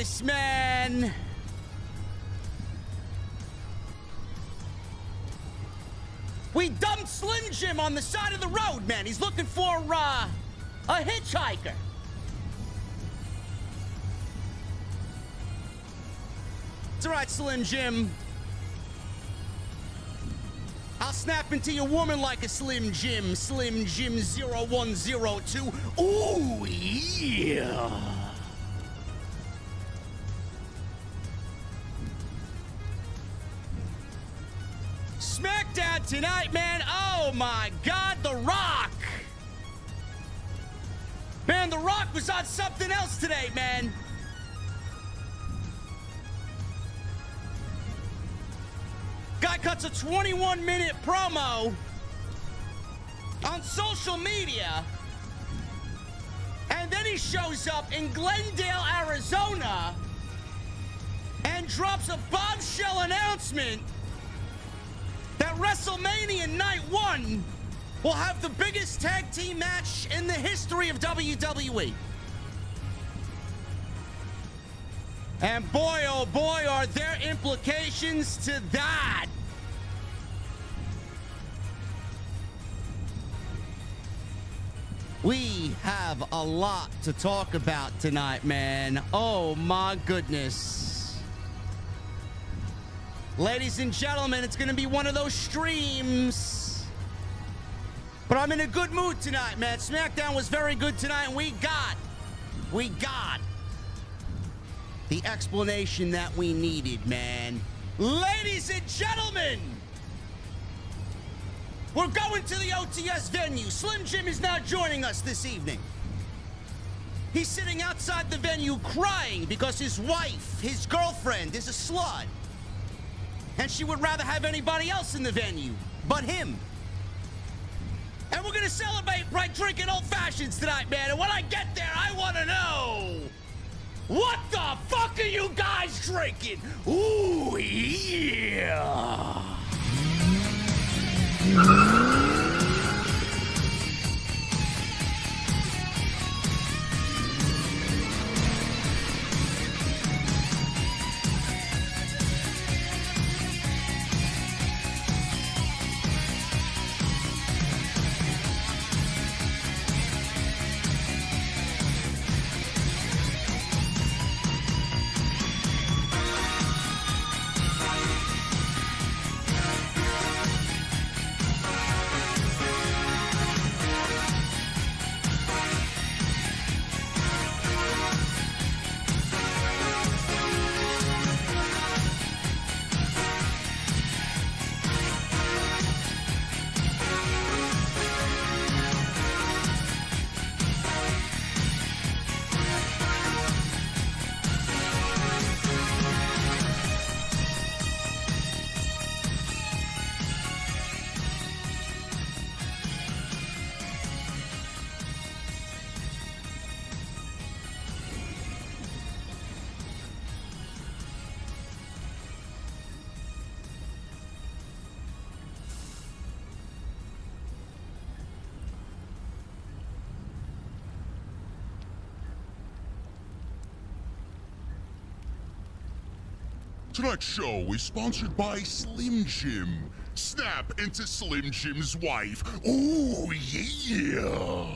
goodness, man. We dumped Slim Jim on the side of the road, man. He's looking for a hitchhiker. It's all right, Slim Jim. I'll snap into your woman like a Slim Jim. Slim Jim 0102. Ooh, yeah. SmackDown tonight, man. Oh, my God. The Rock. Man, The Rock was on something else today, man. Guy cuts a 21-minute promo on social media, and then he shows up in Glendale, Arizona, and drops a bombshell announcement that WrestleMania Night 1 will have the biggest tag team match in the history of WWE. And boy, oh boy, are there implications to that. We have a lot to talk about tonight, man. Oh my goodness. Ladies and gentlemen, it's going to be one of those streams. But I'm in a good mood tonight, man. SmackDown was very good tonight, and we got the explanation that we needed, man. Ladies and gentlemen, we're going to the OTS venue. Slim Jim is now joining us this evening. He's sitting outside the venue crying because his wife, his girlfriend, is a slut. And she would rather have anybody else in the venue but him. And we're gonna celebrate by drinking old fashions tonight, man. And when I get there, I wanna know, what the fuck are you guys drinking? Ooh, yeah. Tonight's show is sponsored by Slim Jim. Snap into Slim Jim's wife. Ooh, yeah.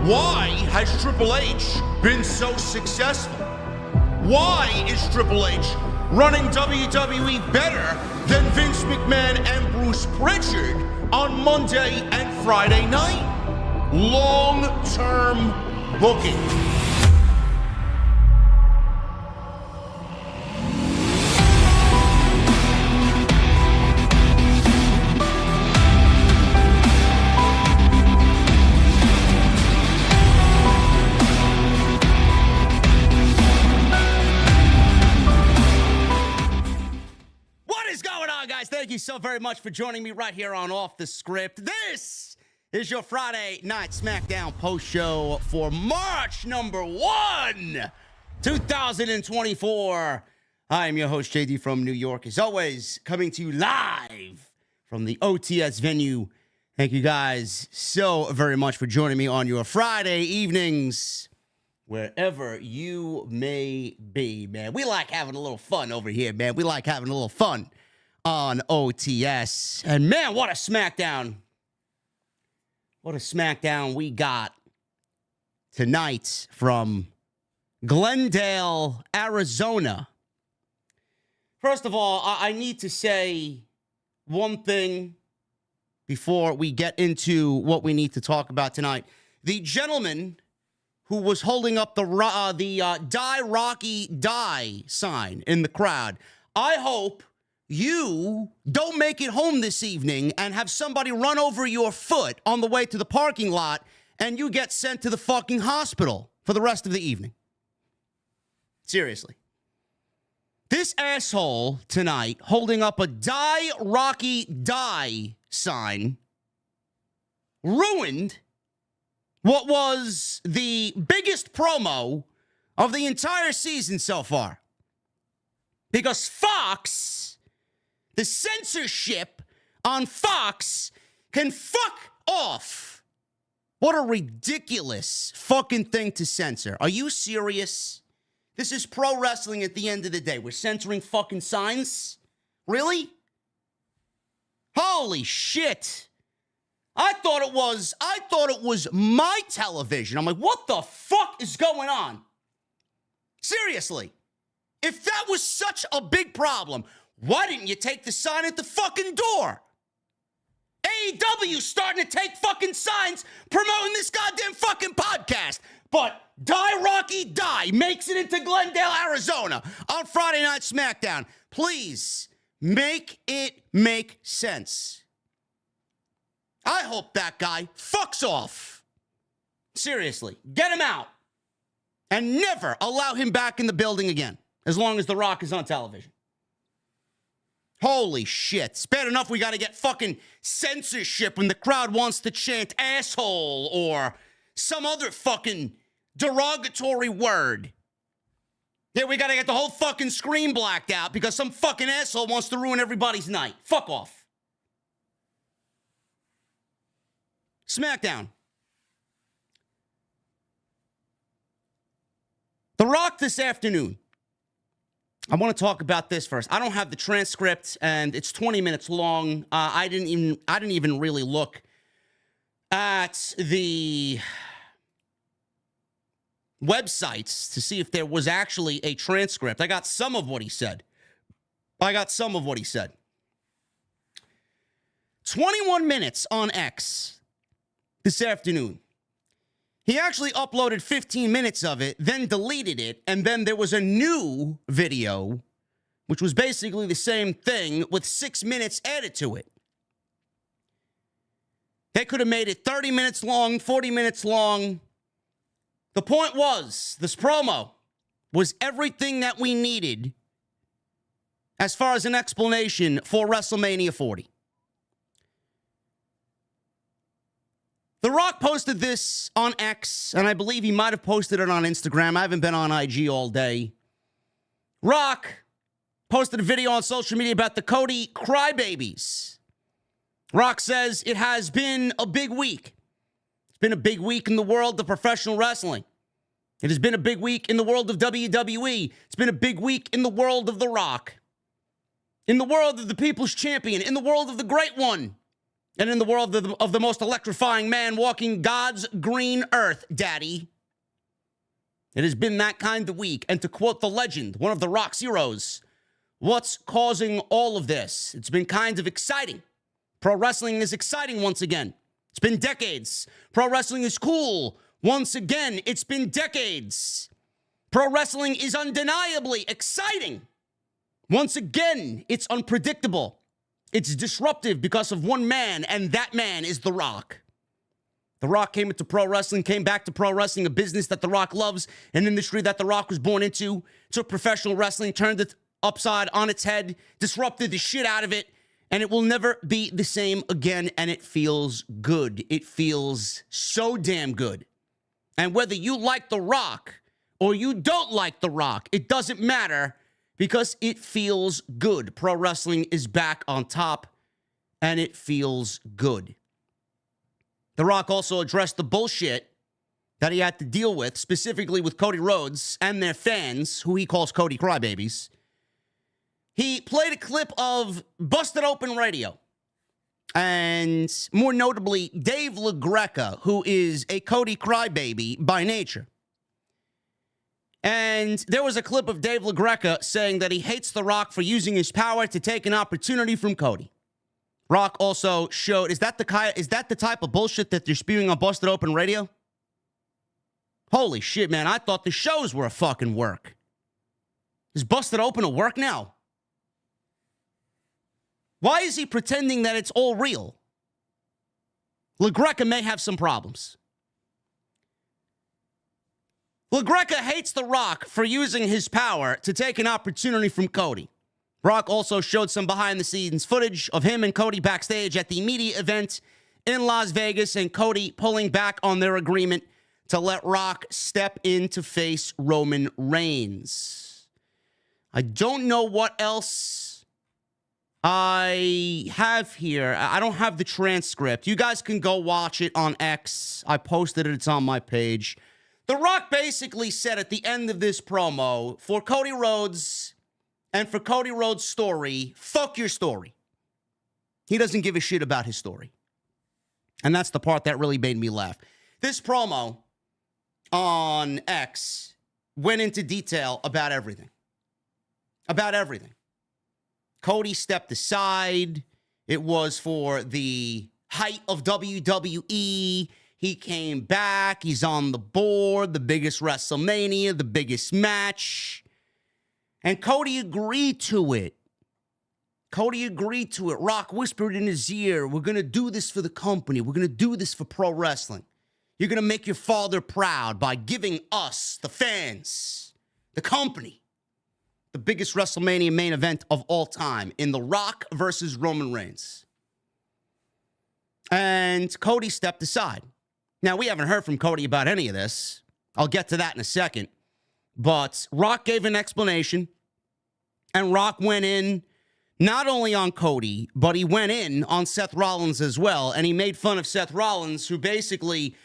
Why has Triple H been so successful? Why is Triple H running WWE better than Vince McMahon and Bruce Pritchard on Monday and Friday night? Long-term booking. Thank you so very much for joining me right here on Off the Script. This is your Friday Night SmackDown post show for March number 1, 2024. I am your host, JD from New York, as always, coming to you live from the OTS venue. Thank you guys so very much for joining me on your Friday evenings. wherever you may be, man. We like having a little fun over here, man. We like having a little fun on OTS. And, man, what a SmackDown. What a SmackDown we got tonight from Glendale, Arizona. First of all, I need to say one thing before we get into what we need to talk about tonight. The gentleman who was holding up the Die Rocky Die sign in the crowd, I hope you don't make it home this evening and have somebody run over your foot on the way to the parking lot and you get sent to the fucking hospital for the rest of the evening. Seriously. This asshole tonight holding up a Die Rocky Die sign ruined what was the biggest promo of the entire season so far. Because Fox, the censorship on Fox, can fuck off. What a ridiculous fucking thing to censor. Are you serious? This is pro wrestling at the end of the day. We're censoring fucking signs? Really? Holy shit. I thought it was my television. I'm like, what the fuck is going on? Seriously. If that was such a big problem, why didn't you take the sign at the fucking door? AEW starting to take fucking signs promoting this goddamn fucking podcast. But Die Rocky Die makes it into Glendale, Arizona on Friday Night SmackDown. Please make it make sense. I hope that guy fucks off. Seriously, get him out. And never allow him back in the building again, as long as The Rock is on television. Holy shit. It's bad enough we got to get fucking censorship when the crowd wants to chant asshole or some other fucking derogatory word. Yeah, we got to get the whole fucking screen blacked out because some fucking asshole wants to ruin everybody's night. Fuck off. SmackDown. The Rock this afternoon. I want to talk about this first. I don't have the transcript, and it's 20 minutes long. I didn't even really look at the websites to see if there was actually a transcript. I got some of what he said. 21 minutes on X this afternoon. He actually uploaded 15 minutes of it, then deleted it, and then there was a new video, which was basically the same thing with 6 minutes added to it. They could have made it 30 minutes long, 40 minutes long. The point was, this promo was everything that we needed as far as an explanation for WrestleMania 40. The Rock posted this on X, and I believe he might have posted it on Instagram. I haven't been on IG all day. Rock posted a video on social media about the Cody crybabies. Rock says it has been a big week. It's been a big week in the world of professional wrestling. It has been a big week in the world of WWE. It's been a big week in the world of The Rock. In the world of the People's Champion. In the world of the Great One. And in the world of the most electrifying man walking God's green earth, Daddy. It has been that kind of week. And to quote the legend, one of The Rock's heroes, what's causing all of this? It's been kind of exciting. Pro wrestling is exciting once again. It's been decades. Pro wrestling is cool. Once again, it's been decades. Pro wrestling is undeniably exciting. Once again, it's unpredictable. It's disruptive because of one man, and that man is The Rock. The Rock came into pro wrestling, came back to pro wrestling, a business that The Rock loves, an industry that The Rock was born into, took professional wrestling, turned it upside on its head, disrupted the shit out of it, and it will never be the same again, and it feels good. It feels so damn good. And whether you like The Rock or you don't like The Rock, it doesn't matter because it feels good. Pro wrestling is back on top, and it feels good. The Rock also addressed the bullshit that he had to deal with, specifically with Cody Rhodes and their fans, who he calls Cody Crybabies. He played a clip of Busted Open Radio. And more notably, Dave LaGreca, who is a Cody Crybaby by nature. And there was a clip of Dave LaGreca saying that he hates The Rock for using his power to take an opportunity from Cody. Rock also showed, is that the type of bullshit that they're spewing on Busted Open Radio? Holy shit, man. I thought the shows were a fucking work. Is Busted Open a work now? Why is he pretending that it's all real? LaGreca may have some problems. LaGreca hates The Rock for using his power to take an opportunity from Cody. Rock also showed some behind-the-scenes footage of him and Cody backstage at the media event in Las Vegas, and Cody pulling back on their agreement to let Rock step in to face Roman Reigns. I don't know what else I have here. I don't have the transcript. You guys can go watch it on X. I posted it. It's on my page. The Rock basically said at the end of this promo, for Cody Rhodes and for Cody Rhodes' story, fuck your story. He doesn't give a shit about his story. And that's the part that really made me laugh. This promo on X went into detail about everything. About everything. Cody stepped aside. It was for the height of WWE. He came back. He's on the board. The biggest WrestleMania, the biggest match. And Cody agreed to it. Cody agreed to it. Rock whispered in his ear, we're going to do this for the company. We're going to do this for pro wrestling. You're going to make your father proud by giving us, the fans, the company, the biggest WrestleMania main event of all time in The Rock versus Roman Reigns. And Cody stepped aside. Now, we haven't heard from Cody about any of this. I'll get to that in a second. But Rock gave an explanation, and Rock went in not only on Cody, but he went in on Seth Rollins as well, and he made fun of Seth Rollins, who basically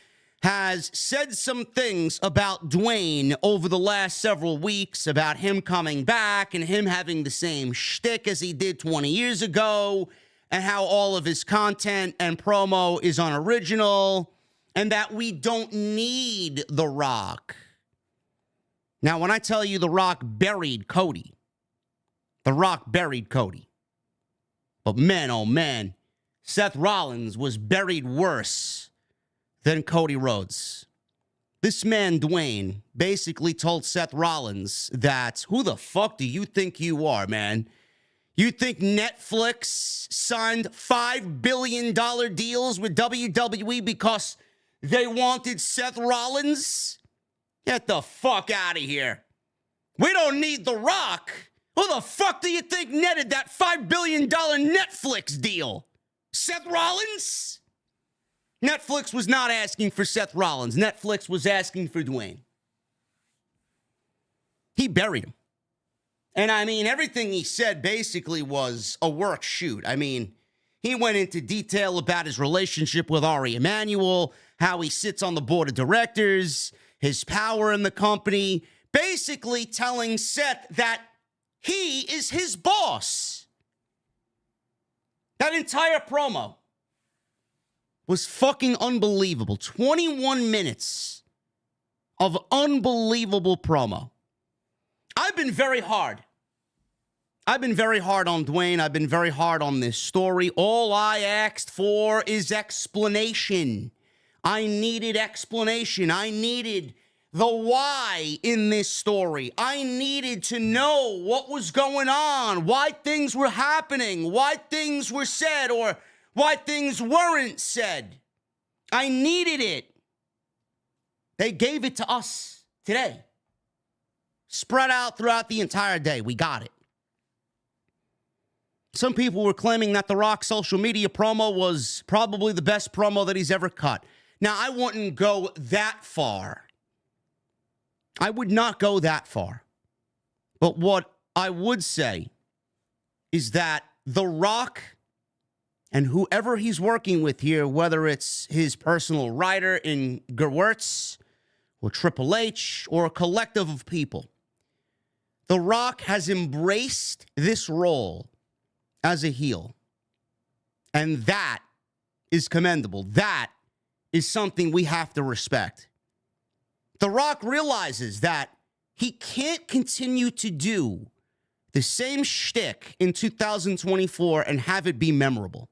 has said some things about Dwayne over the last several weeks, about him coming back and him having the same shtick as he did 20 years ago, and how all of his content and promo is unoriginal, and that we don't need The Rock. Now, when I tell you The Rock buried Cody, The Rock buried Cody. But man, oh man, Seth Rollins was buried worse than Cody Rhodes. This man, Dwayne, basically told Seth Rollins that, who the fuck do you think you are, man? You think Netflix signed $5 billion deals with WWE because they wanted Seth Rollins? Get the fuck out of here. We don't need The Rock. Who the fuck do you think netted that $5 billion Netflix deal? Seth Rollins? Netflix was not asking for Seth Rollins. Netflix was asking for Dwayne. He buried him. And I mean, everything he said basically was a work shoot. I mean, he went into detail about his relationship with Ari Emanuel, how he sits on the board of directors, his power in the company, basically telling Seth that he is his boss. That entire promo was fucking unbelievable. 21 minutes of unbelievable promo. I've been very hard. I've been very hard on Dwayne. I've been very hard on this story. All I asked for is explanation. I needed explanation. I needed the why in this story. I needed to know what was going on, why things were happening, why things were said, or why things weren't said. I needed it. They gave it to us today. Spread out throughout the entire day. We got it. Some people were claiming that The Rock's social media promo was probably the best promo that he's ever cut. Now, I wouldn't go that far. I would not go that far. But what I would say is that The Rock and whoever he's working with here, whether it's his personal writer in Gewurz or Triple H or a collective of people. The Rock has embraced this role as a heel. And that is commendable. That is something we have to respect. The Rock realizes that he can't continue to do the same shtick in 2024 and have it be memorable.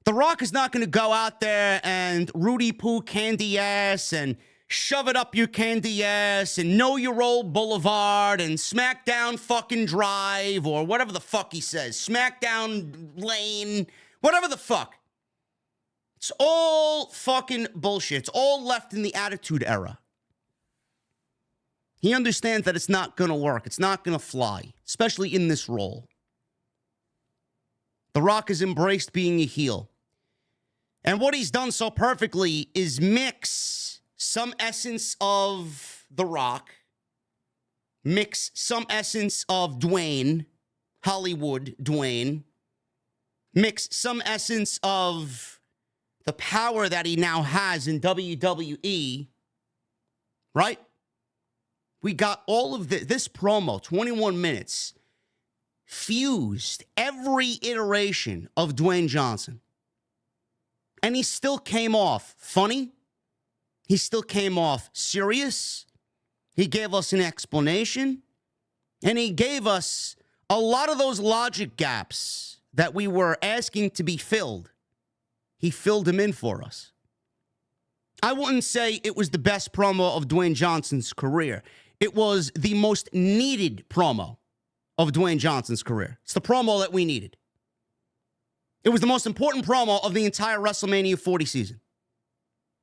The Rock is not going to go out there and Rudy Poo candy ass and shove it up your candy ass and know your old boulevard and SmackDown fucking drive or whatever the fuck he says. SmackDown lane, whatever the fuck. It's all fucking bullshit. It's all left in the Attitude Era. He understands that it's not going to work. It's not going to fly, especially in this role. The Rock has embraced being a heel. And what he's done so perfectly is mix some essence of The Rock, mix some essence of Dwayne, Hollywood Dwayne, mix some essence of the power that he now has in WWE, right? We got all of this promo, 21 minutes, fused every iteration of Dwayne Johnson. And he still came off funny. He still came off serious. He gave us an explanation. And he gave us a lot of those logic gaps that we were asking to be filled. He filled them in for us. I wouldn't say it was the best promo of Dwayne Johnson's career. It was the most needed promo of Dwayne Johnson's career. It's the promo that we needed. It was the most important promo of the entire WrestleMania 40 season.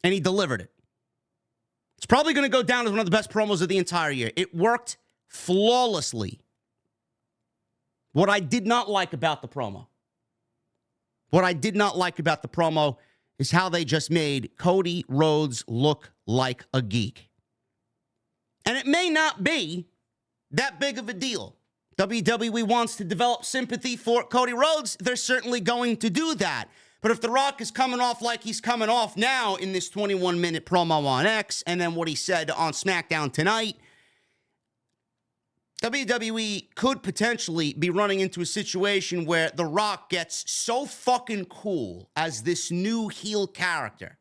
And he delivered it. It's probably going to go down as one of the best promos of the entire year. It worked flawlessly. What I did not like about the promo, is how they just made Cody Rhodes look like a geek. And it may not be that big of a deal. WWE wants to develop sympathy for Cody Rhodes. They're certainly going to do that. But if The Rock is coming off like he's coming off now in this 21-minute promo on X, and then what he said on SmackDown tonight, WWE could potentially be running into a situation where The Rock gets so fucking cool as this new heel character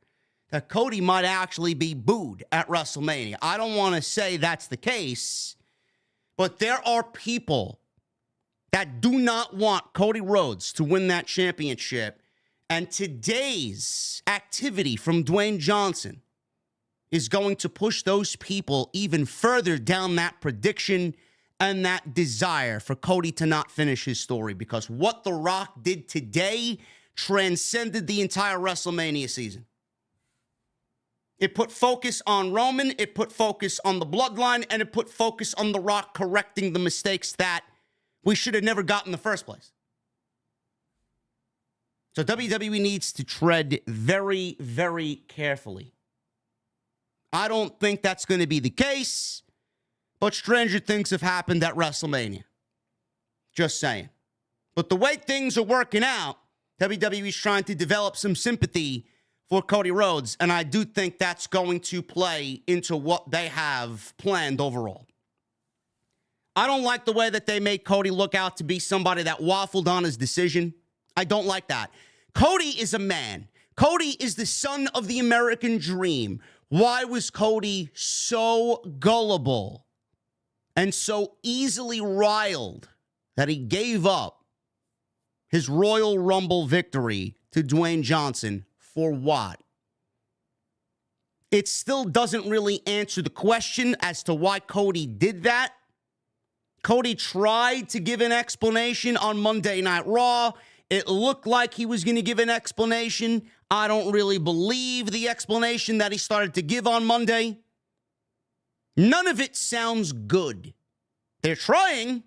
that Cody might actually be booed at WrestleMania. I don't want to say that's the case, but there are people that do not want Cody Rhodes to win that championship. And today's activity from Dwayne Johnson is going to push those people even further down that prediction and that desire for Cody to not finish his story, because what The Rock did today transcended the entire WrestleMania season. It put focus on Roman, it put focus on the Bloodline, and it put focus on The Rock correcting the mistakes that we should have never got in the first place. So WWE needs to tread very, very carefully. I don't think that's going to be the case, but stranger things have happened at WrestleMania. Just saying. But the way things are working out, WWE is trying to develop some sympathy for Cody Rhodes, and I do think that's going to play into what they have planned overall. I don't like the way that they made Cody look out to be somebody that waffled on his decision. I don't like that. Cody is a man. Cody is the son of the American dream. Why was Cody so gullible and so easily riled that he gave up his Royal Rumble victory to Dwayne Johnson? For what? It still doesn't really answer the question as to why Cody did that. Cody tried to give an explanation on Monday Night Raw. It looked like he was going to give an explanation. I don't really believe the explanation that he started to give on Monday. None of it sounds good. They're trying,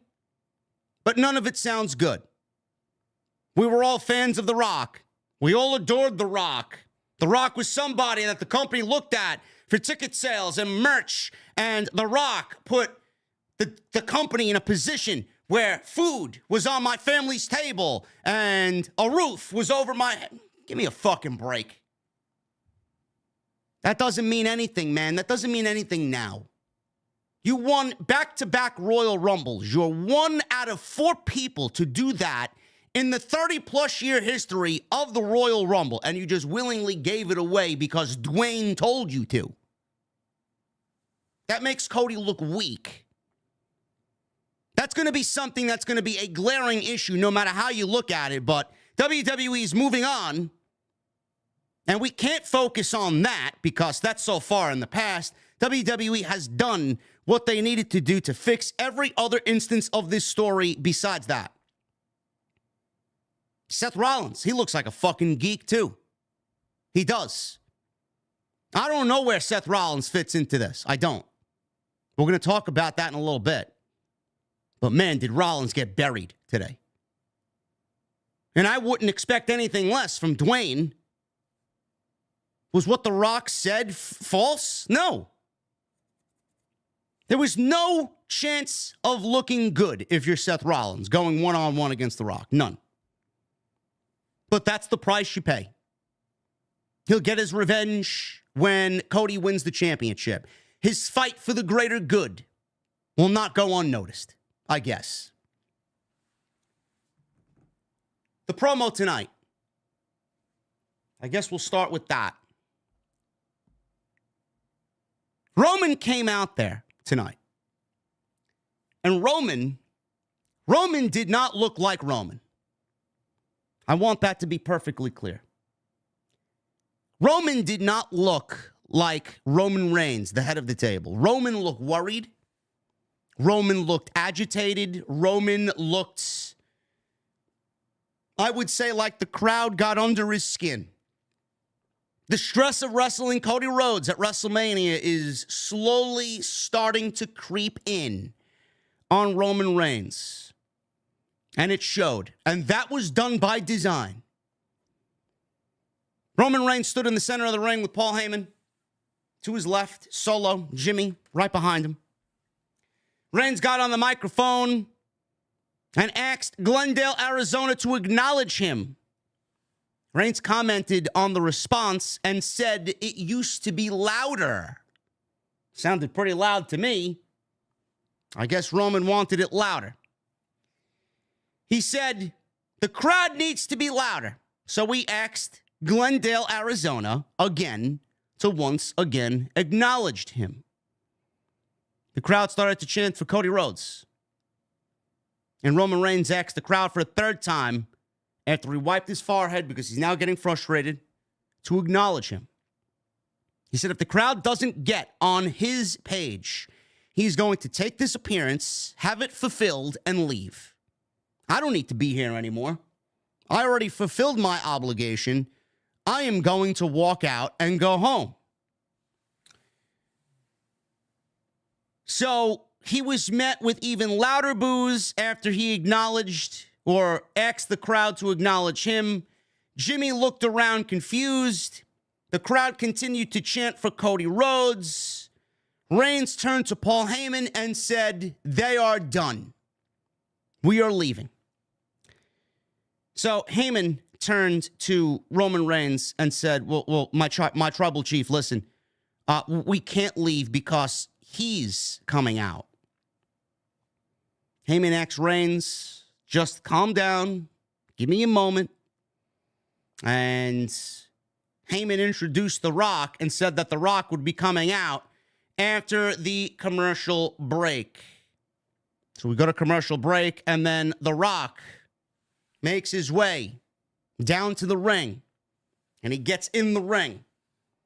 but none of it sounds good. We were all fans of The Rock. We all adored The Rock. The Rock was somebody that the company looked at for ticket sales and merch, and The Rock put the company in a position where food was on my family's table and a roof was over my head. Give me a fucking break. That doesn't mean anything, man. That doesn't mean anything now. You won back-to-back Royal Rumbles. You're 1 out of 4 people to do that in the 30-plus year history of the Royal Rumble, and you just willingly gave it away because Dwayne told you to. That makes Cody look weak. That's going to be something that's going to be a glaring issue no matter how you look at it, but WWE is moving on, and we can't focus on that because that's so far in the past. WWE has done what they needed to do to fix every other instance of this story besides that. Seth Rollins, he looks like a fucking geek too. He does. I don't know where Seth Rollins fits into this. I don't. We're going to talk about that in a little bit. But man, did Rollins get buried today. And I wouldn't expect anything less from Dwayne. Was what The Rock said false? No. There was no chance of looking good if you're Seth Rollins going one-on-one against The Rock. None. But that's the price you pay. He'll get his revenge when Cody wins the championship. His fight for the greater good will not go unnoticed, I guess. The promo tonight. I guess we'll start with that. Roman came out there tonight. And Roman did not look like Roman. I want that to be perfectly clear. Roman did not look like Roman Reigns, the head of the table. Roman looked worried. Roman looked agitated. Roman looked, I would say, like the crowd got under his skin. The stress of wrestling Cody Rhodes at WrestleMania is slowly starting to creep in on Roman Reigns. And it showed. And that was done by design. Roman Reigns stood in the center of the ring with Paul Heyman. To his left, Solo, Jimmy, right behind him. Reigns got on the microphone and asked Glendale, Arizona to acknowledge him. Reigns commented on the response and said it used to be louder. Sounded pretty loud to me. I guess Roman wanted it louder. He said, the crowd needs to be louder. So we asked Glendale, Arizona, again, to once again acknowledge him. The crowd started to chant for Cody Rhodes. And Roman Reigns asked the crowd for a third time, after he wiped his forehead because he's now getting frustrated, to acknowledge him. He said if the crowd doesn't get on his page, he's going to take this appearance, have it fulfilled, and leave. I don't need to be here anymore. I already fulfilled my obligation. I am going to walk out and go home. So he was met with even louder boos after he acknowledged or asked the crowd to acknowledge him. Jimmy looked around confused. The crowd continued to chant for Cody Rhodes. Reigns turned to Paul Heyman and said, they are done. We are leaving. So Heyman turned to Roman Reigns and said, well, my tribal chief, listen, we can't leave because he's coming out. Heyman asked Reigns, just calm down, give me a moment. And Heyman introduced The Rock and said that The Rock would be coming out after the commercial break. So we go to commercial break, and then The Rock makes his way down to the ring, and he gets in the ring.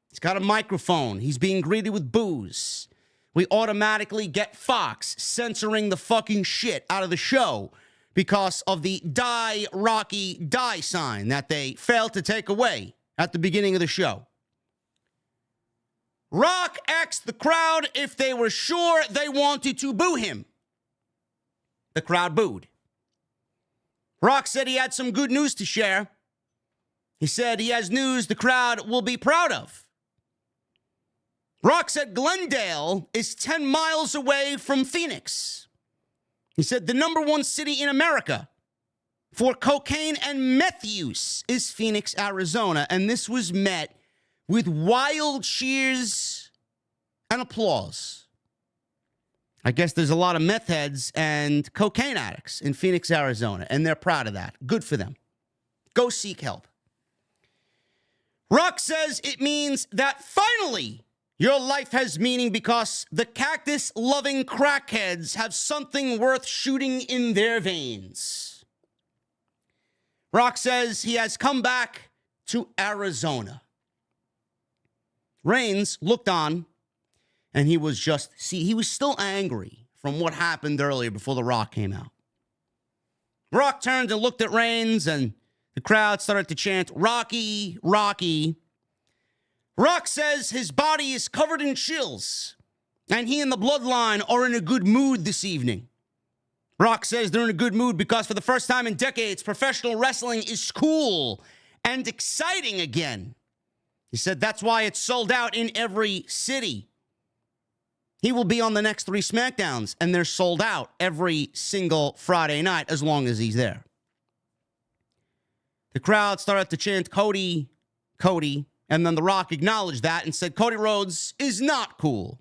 He's got a microphone. He's being greeted with boos. We automatically get Fox censoring the fucking shit out of the show because of the Die Rocky Die sign that they failed to take away at the beginning of the show. Rock asked the crowd if they were sure they wanted to boo him. The crowd booed. Rock said he had some good news to share. He said he has news the crowd will be proud of. Rock said Glendale is 10 miles away from Phoenix. He said the number one city in America for cocaine and meth use is Phoenix, Arizona. And this was met with wild cheers and applause. I guess there's a lot of meth heads and cocaine addicts in Phoenix, Arizona, and they're proud of that. Good for them. Go seek help. Rock says it means that finally your life has meaning because the cactus-loving crackheads have something worth shooting in their veins. Rock says he has come back to Arizona. Reigns looked on, and he was he was still angry from what happened earlier before The Rock came out. Rock turned and looked at Reigns, and the crowd started to chant, "Rocky, Rocky." Rock says his body is covered in chills, and he and the Bloodline are in a good mood this evening. Rock says they're in a good mood because for the first time in decades, professional wrestling is cool and exciting again. He said that's why it's sold out in every city. He will be on the next 3 SmackDowns, and they're sold out every single Friday night as long as he's there. The crowd started to chant, "Cody, Cody," and then The Rock acknowledged that and said Cody Rhodes is not cool.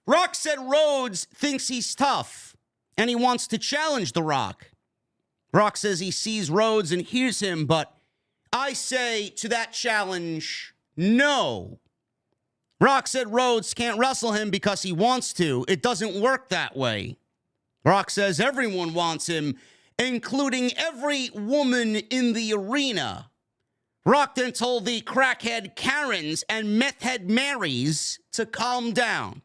Rock said Rhodes thinks he's tough, and he wants to challenge The Rock. Rock says he sees Rhodes and hears him, but I say to that challenge, no. Rock said Rhodes can't wrestle him because he wants to. It doesn't work that way. Rock says everyone wants him, including every woman in the arena. Rock then told the crackhead Karens and meth head Marys to calm down.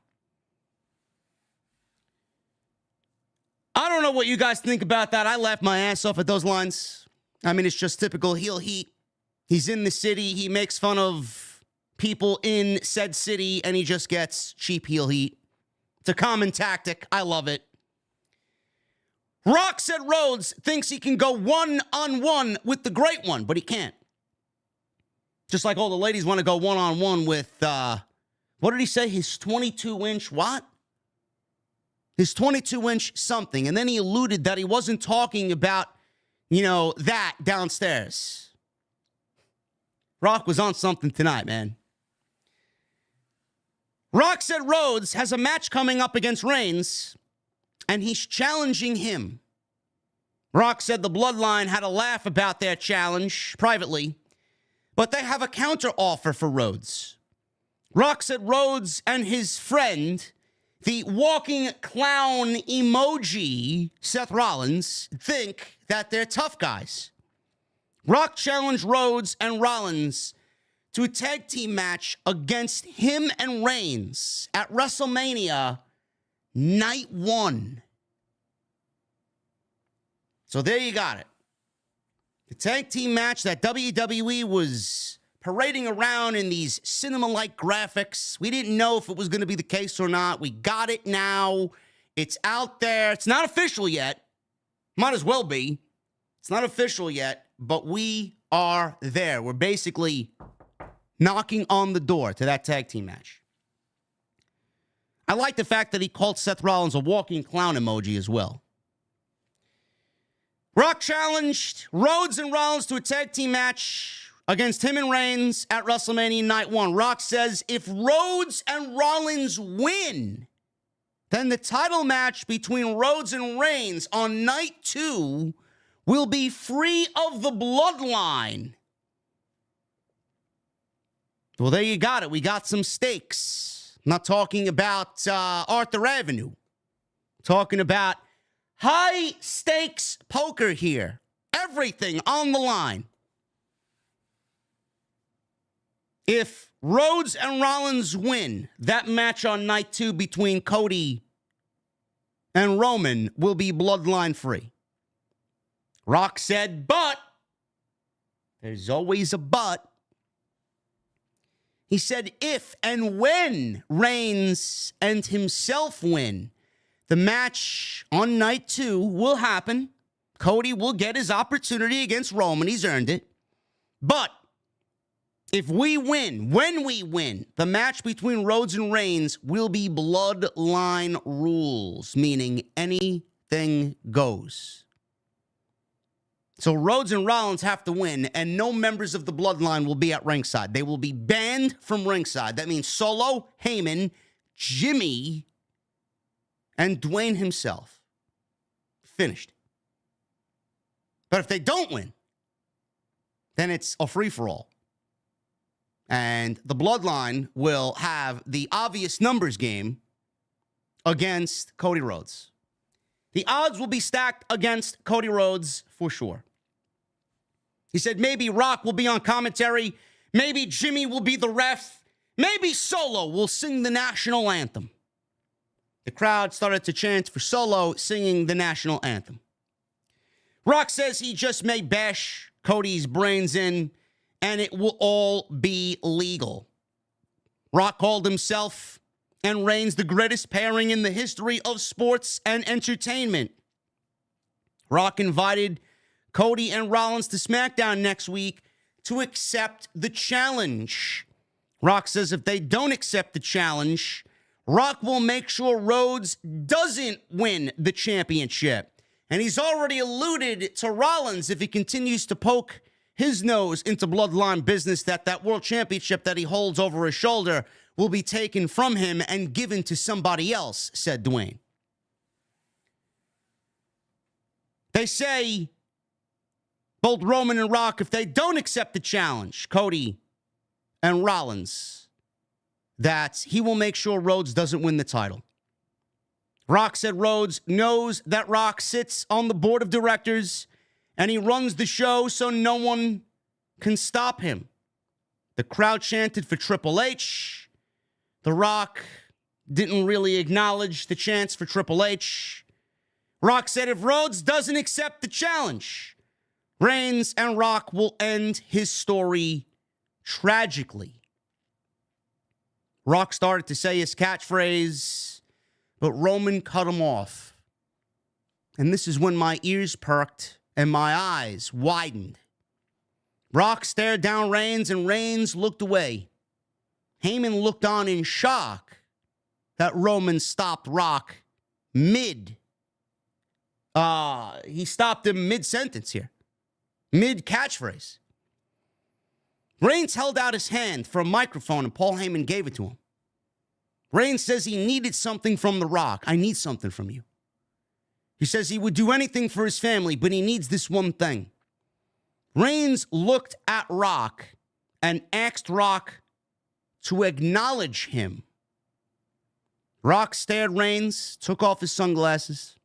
I don't know what you guys think about that. I laughed my ass off at those lines. I mean, it's just typical heel heat. He's in the city. He makes fun of people in said city, and he just gets cheap heel heat. It's a common tactic. I love it. Rock said Rhodes thinks he can go one-on-one with the Great One, but he can't. Just like all the ladies want to go one-on-one with, what did he say? His 22-inch what? His 22-inch something. And then he alluded that he wasn't talking about, that downstairs. Rock was on something tonight, man. Rock said Rhodes has a match coming up against Reigns, and he's challenging him. Rock said the Bloodline had a laugh about their challenge privately, but they have a counter offer for Rhodes. Rock said Rhodes and his friend, the walking clown emoji, Seth Rollins, think that they're tough guys. Rock challenged Rhodes and Rollins to a tag team match against him and Reigns at WrestleMania Night 1. So there you got it. The tag team match that WWE was parading around in these cinema-like graphics. We didn't know if it was going to be the case or not. We got it now. It's out there. It's not official yet. Might as well be. It's not official yet, but we are there. We're basically knocking on the door to that tag team match. I like the fact that he called Seth Rollins a walking clown emoji as well. Rock challenged Rhodes and Rollins to a tag team match against him and Reigns at WrestleMania Night 1. Rock says if Rhodes and Rollins win, then the title match between Rhodes and Reigns on Night 2 will be free of the Bloodline. Well, there you got it. We got some stakes. I'm not talking about Arthur Avenue. I'm talking about high-stakes poker here. Everything on the line. If Rhodes and Rollins win, that match on Night 2 between Cody and Roman will be Bloodline free. Rock said, but, there's always a but. He said if and when Reigns and himself win, the match on Night 2 will happen. Cody will get his opportunity against Roman. He's earned it. But if we win, when we win, the match between Rhodes and Reigns will be Bloodline rules, meaning anything goes. So Rhodes and Rollins have to win, and no members of the Bloodline will be at ringside. They will be banned from ringside. That means Solo, Heyman, Jimmy, and Dwayne himself. Finished. But if they don't win, then it's a free-for-all. And the Bloodline will have the obvious numbers game against Cody Rhodes. The odds will be stacked against Cody Rhodes for sure. He said maybe Rock will be on commentary. Maybe Jimmy will be the ref. Maybe Solo will sing the national anthem. The crowd started to chant for Solo singing the national anthem. Rock says he just may bash Cody's brains in, and it will all be legal. Rock called himself and Reigns the greatest pairing in the history of sports and entertainment. Rock invited Cody and Rollins to SmackDown next week to accept the challenge. Rock says if they don't accept the challenge, Rock will make sure Rhodes doesn't win the championship. And he's already alluded to Rollins, if he continues to poke his nose into Bloodline business, that World Championship that he holds over his shoulder will be taken from him and given to somebody else, said Dwayne. They say, both Roman and Rock, if they don't accept the challenge, Cody and Rollins, that he will make sure Rhodes doesn't win the title. Rock said Rhodes knows that Rock sits on the board of directors and he runs the show so no one can stop him. The crowd chanted for Triple H. The Rock didn't really acknowledge the chants for Triple H. Rock said if Rhodes doesn't accept the challenge, Reigns and Rock will end his story tragically. Rock started to say his catchphrase, but Roman cut him off. And this is when my ears perked and my eyes widened. Rock stared down Reigns, and Reigns looked away. Heyman looked on in shock that Roman stopped Rock mid. He stopped him mid-sentence here. Mid-catchphrase. Reigns held out his hand for a microphone, and Paul Heyman gave it to him. Reigns says he needed something from The Rock. I need something from you. He says he would do anything for his family, but he needs this one thing. Reigns looked at Rock and asked Rock to acknowledge him. Rock stared Reigns, took off his sunglasses.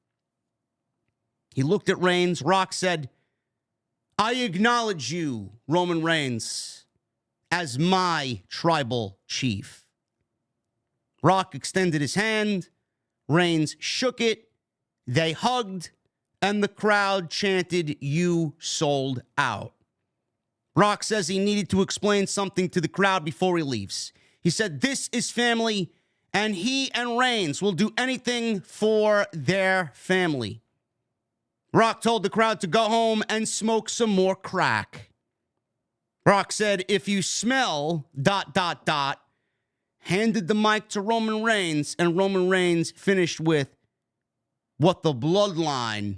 He looked at Reigns. Rock said, I acknowledge you, Roman Reigns, as my tribal chief. Rock extended his hand. Reigns shook it. They hugged. And the crowd chanted, you sold out. Rock says he needed to explain something to the crowd before he leaves. He said, this is family, and he and Reigns will do anything for their family. Rock told the crowd to go home and smoke some more crack. Rock said, if you smell ... handed the mic to Roman Reigns, and Roman Reigns finished with what the Bloodline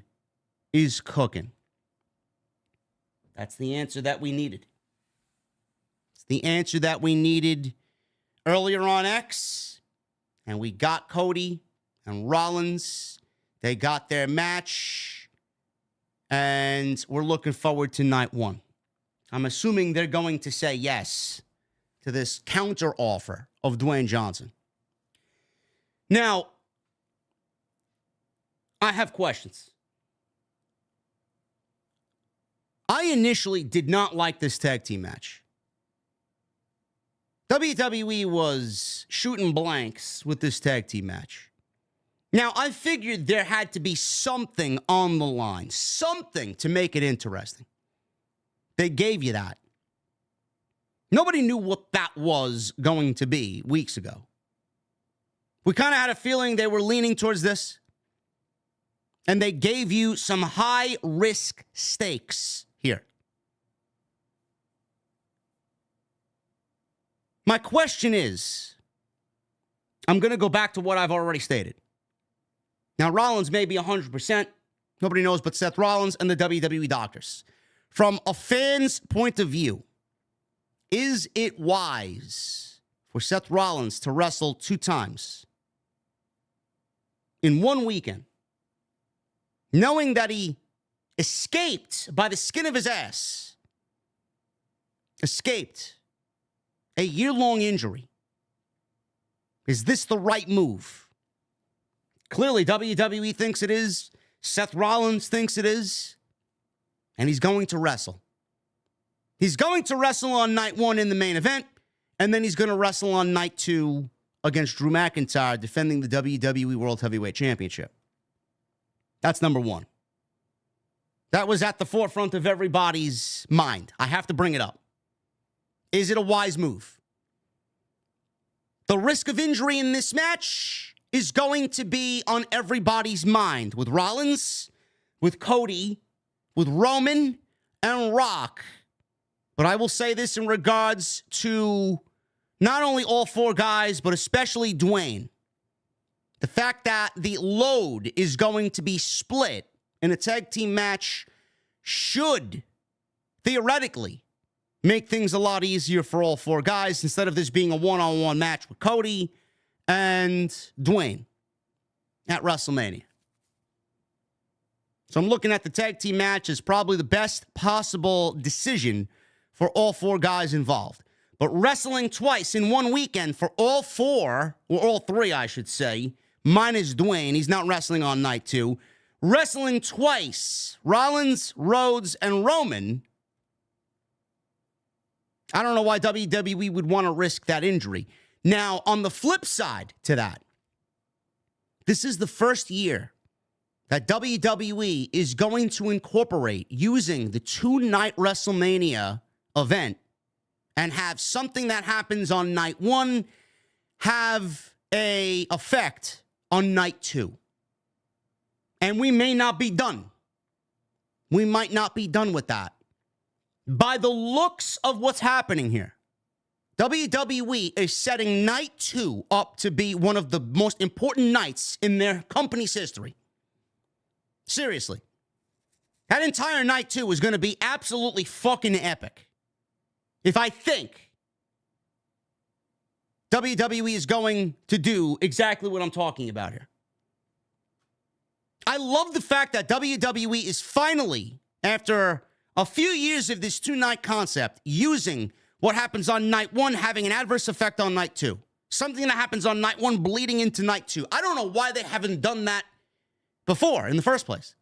is cooking. That's the answer that we needed. It's the answer that we needed earlier on X, and we got Cody and Rollins. They got their match, and we're looking forward to night one. I'm assuming they're going to say yes to this counter offer of Dwayne Johnson. Now, I have questions. I initially did not like this tag team match. WWE was shooting blanks with this tag team match. Now, I figured there had to be something on the line, something to make it interesting. They gave you that. Nobody knew what that was going to be weeks ago. We kind of had a feeling they were leaning towards this. And they gave you some high-risk stakes here. My question is, I'm going to go back to what I've already stated. Now, Rollins may be 100%. Nobody knows but Seth Rollins and the WWE doctors. From a fan's point of view, is it wise for Seth Rollins to wrestle 2 times in one weekend, knowing that he escaped by the skin of his ass, escaped a year-long injury? Is this the right move? Clearly, WWE thinks it is. Seth Rollins thinks it is. And he's going to wrestle. He's going to wrestle on night 1 in the main event, and then he's going to wrestle on night 2 against Drew McIntyre, defending the WWE World Heavyweight Championship. That's number 1. That was at the forefront of everybody's mind. I have to bring it up. Is it a wise move? The risk of injury in this match is going to be on everybody's mind, with Rollins, with Cody, with Roman, and Rock. But I will say this in regards to not only all 4 guys, but especially Dwayne. The fact that the load is going to be split in a tag team match should, theoretically, make things a lot easier for all 4 guys instead of this being a one-on-one match with Cody and Dwayne at WrestleMania. So I'm looking at the tag team match as probably the best possible decision for all 4 guys involved. But wrestling twice in one weekend for all 4, or all 3, I should say, minus Dwayne, he's not wrestling on night 2. Wrestling twice, Rollins, Rhodes, and Roman. I don't know why WWE would want to risk that injury. Now, on the flip side to that, this is the first year that WWE is going to incorporate using the 2-night WrestleMania event and have something that happens on night 1 have an effect on night 2. And we may not be done. We might not be done with that. By the looks of what's happening here, WWE is setting night 2 up to be one of the most important nights in their company's history. Seriously. That entire night 2 is going to be absolutely fucking epic. If I think WWE is going to do exactly what I'm talking about here. I love the fact that WWE is finally, after a few years of this 2-night concept, using what happens on night 1 having an adverse effect on night 2. Something that happens on night 1 bleeding into night 2. I don't know why they haven't done that before in the first place.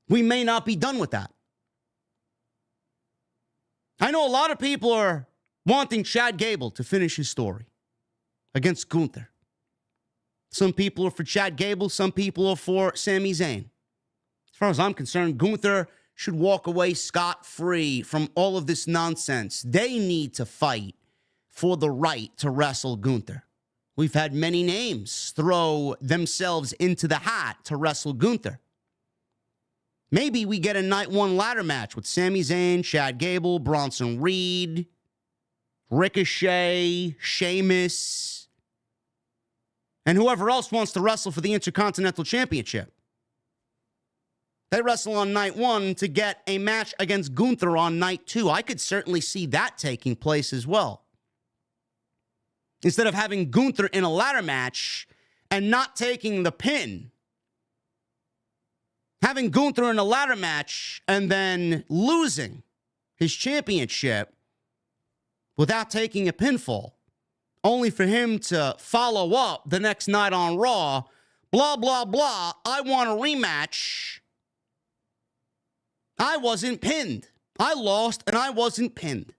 We may not be done with that. I know a lot of people are wanting Chad Gable to finish his story against Gunther. Some people are for Chad Gable. Some people are for Sami Zayn. As far as I'm concerned, Gunther should walk away scot-free from all of this nonsense. They need to fight for the right to wrestle Gunther. We've had many names throw themselves into the hat to wrestle Gunther. Maybe we get a night 1 ladder match with Sami Zayn, Chad Gable, Bronson Reed, Ricochet, Sheamus, and whoever else wants to wrestle for the Intercontinental Championship. They wrestle on night 1 to get a match against Gunther on night 2. I could certainly see that taking place as well. Instead of having Gunther in a ladder match and not taking the pin, having Gunther in a ladder match and then losing his championship without taking a pinfall, only for him to follow up the next night on Raw, blah, blah, blah, I want a rematch. I wasn't pinned. I lost and I wasn't pinned.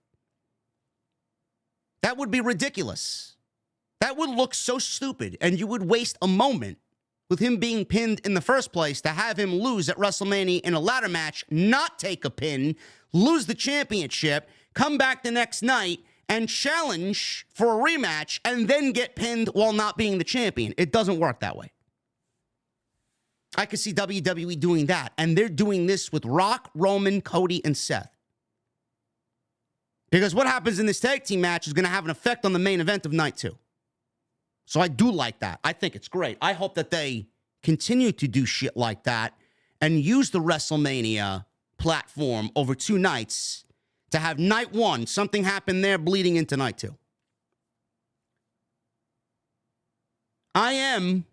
That would be ridiculous. That would look so stupid, and you would waste a moment with him being pinned in the first place to have him lose at WrestleMania in a ladder match, not take a pin, lose the championship, come back the next night, and challenge for a rematch, and then get pinned while not being the champion. It doesn't work that way. I could see WWE doing that, and they're doing this with Rock, Roman, Cody, and Seth. Because what happens in this tag team match is going to have an effect on the main event of night 2. So I do like that. I think it's great. I hope that they continue to do shit like that and use the WrestleMania platform over 2 nights to have night 1, something happened there bleeding into night 2. I am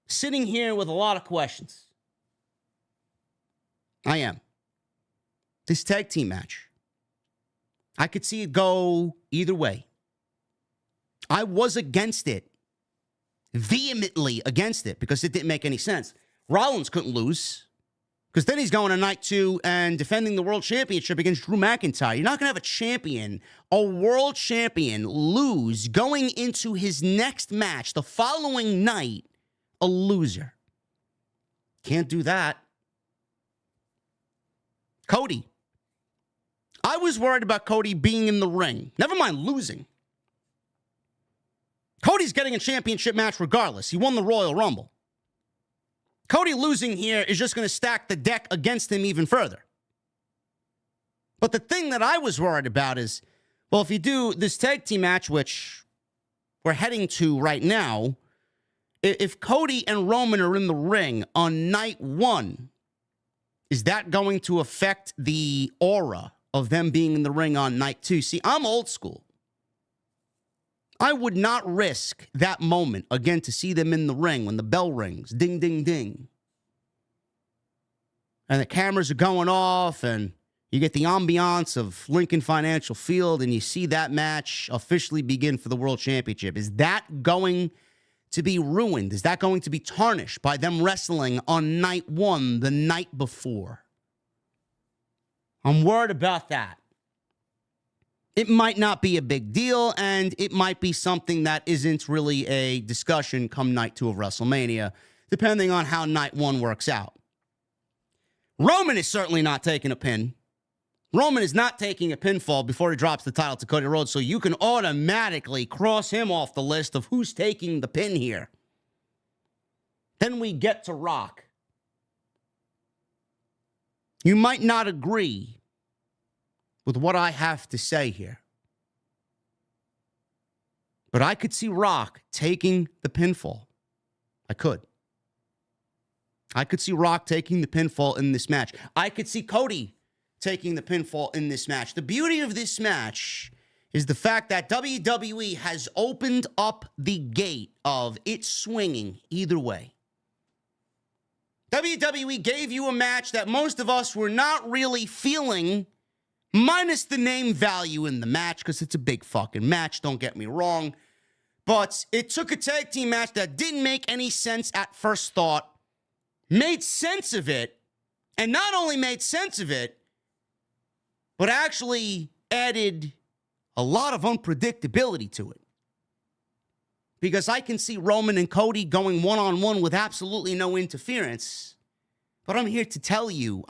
sitting here with a lot of questions. I am. This tag team match, I could see it go either way. I was against it, vehemently against it, because it didn't make any sense. Rollins couldn't lose, because then he's going to night 2 and defending the world championship against Drew McIntyre. You're not going to have a champion, a world champion, lose going into his next match the following night, a loser. Can't do that. Cody. I was worried about Cody being in the ring. Never mind losing. Cody's getting a championship match regardless. He won the Royal Rumble. Cody losing here is just going to stack the deck against him even further. But the thing that I was worried about is, well, if you do this tag team match, which we're heading to right now, if Cody and Roman are in the ring on night 1, is that going to affect the aura of them being in the ring on night 2? See, I'm old school. I would not risk that moment, again, to see them in the ring when the bell rings. Ding, ding, ding. And the cameras are going off, and you get the ambiance of Lincoln Financial Field, and you see that match officially begin for the World Championship. Is that going to be ruined? Is that going to be tarnished by them wrestling on night 1, the night before? I'm worried about that. It might not be a big deal, and it might be something that isn't really a discussion come night 2 of WrestleMania, depending on how night 1 works out. Roman is certainly not taking a pin. Roman is not taking a pinfall before he drops the title to Cody Rhodes, so you can automatically cross him off the list of who's taking the pin here. Then we get to Rock. You might not agree with what I have to say here, but I could see Rock taking the pinfall. I could see Rock taking the pinfall in this match. I could see Cody taking the pinfall in this match. The beauty of this match is the fact that WWE has opened up the gate of it swinging either way. WWE gave you a match that most of us were not really feeling, minus the name value in the match, because it's a big fucking match, don't get me wrong. But it took a tag team match that didn't make any sense at first thought, made sense of it, and not only made sense of it, but actually added a lot of unpredictability to it. Because I can see Roman and Cody going one-on-one with absolutely no interference. But I'm here to tell you,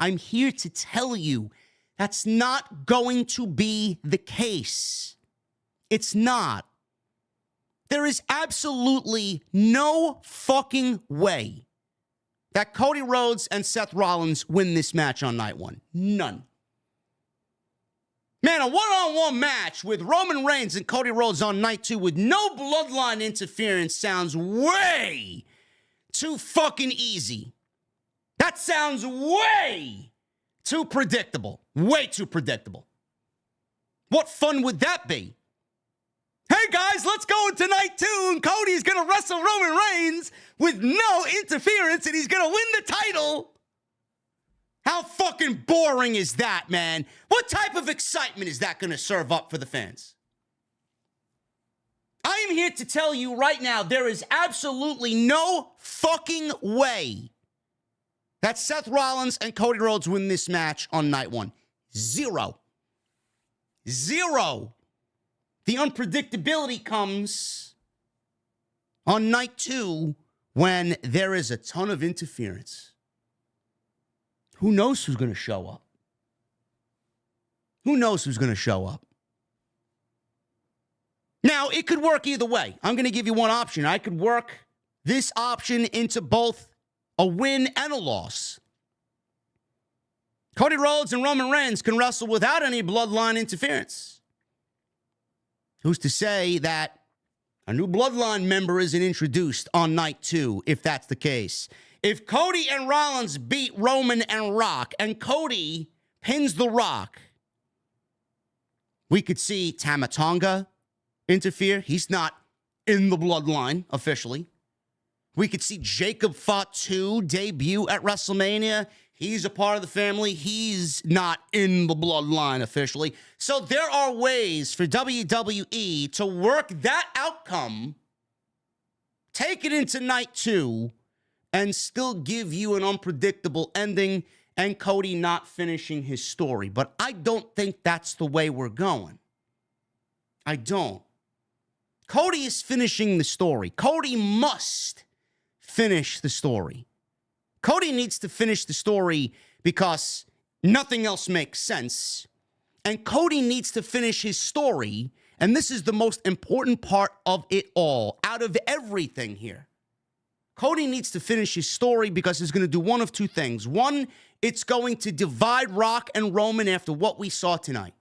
that's not going to be the case. It's not. There is absolutely no fucking way that Cody Rhodes and Seth Rollins win this match on night 1. None. Man, a one-on-one match with Roman Reigns and Cody Rhodes on night 2 with no bloodline interference sounds way too fucking easy. That sounds way too predictable. Way too predictable. What fun would that be? Hey guys, let's go into night 2 and Cody's gonna wrestle Roman Reigns with no interference and he's gonna win the title. How fucking boring is that, man? What type of excitement is that gonna serve up for the fans? I am here to tell you right now, there is absolutely no fucking way that Seth Rollins and Cody Rhodes win this match on night 1. Zero. The unpredictability comes on night 2 when there is a ton of interference. Who knows who's going to show up? Now, it could work either way. I'm going to give you one option. I could work this option into both a win and a loss. Cody Rhodes and Roman Reigns can wrestle without any bloodline interference. Who's to say that a new bloodline member isn't introduced on night 2, if that's the case? If Cody and Rollins beat Roman and Rock, and Cody pins The Rock, we could see Tama Tonga interfere. He's not in the bloodline officially. We could see Jacob Fatu debut at WrestleMania. He's a part of the family. He's not in the bloodline officially. So there are ways for WWE to work that outcome, take it into night 2, and still give you an unpredictable ending and Cody not finishing his story. But I don't think that's the way we're going. I don't. Cody is finishing the story. Cody must finish the story. Cody needs to finish the story because nothing else makes sense. And Cody needs to finish his story. And this is the most important part of it all, out of everything here. Cody needs to finish his story because he's going to do one of two things. One, it's going to divide Rock and Roman after what we saw tonight.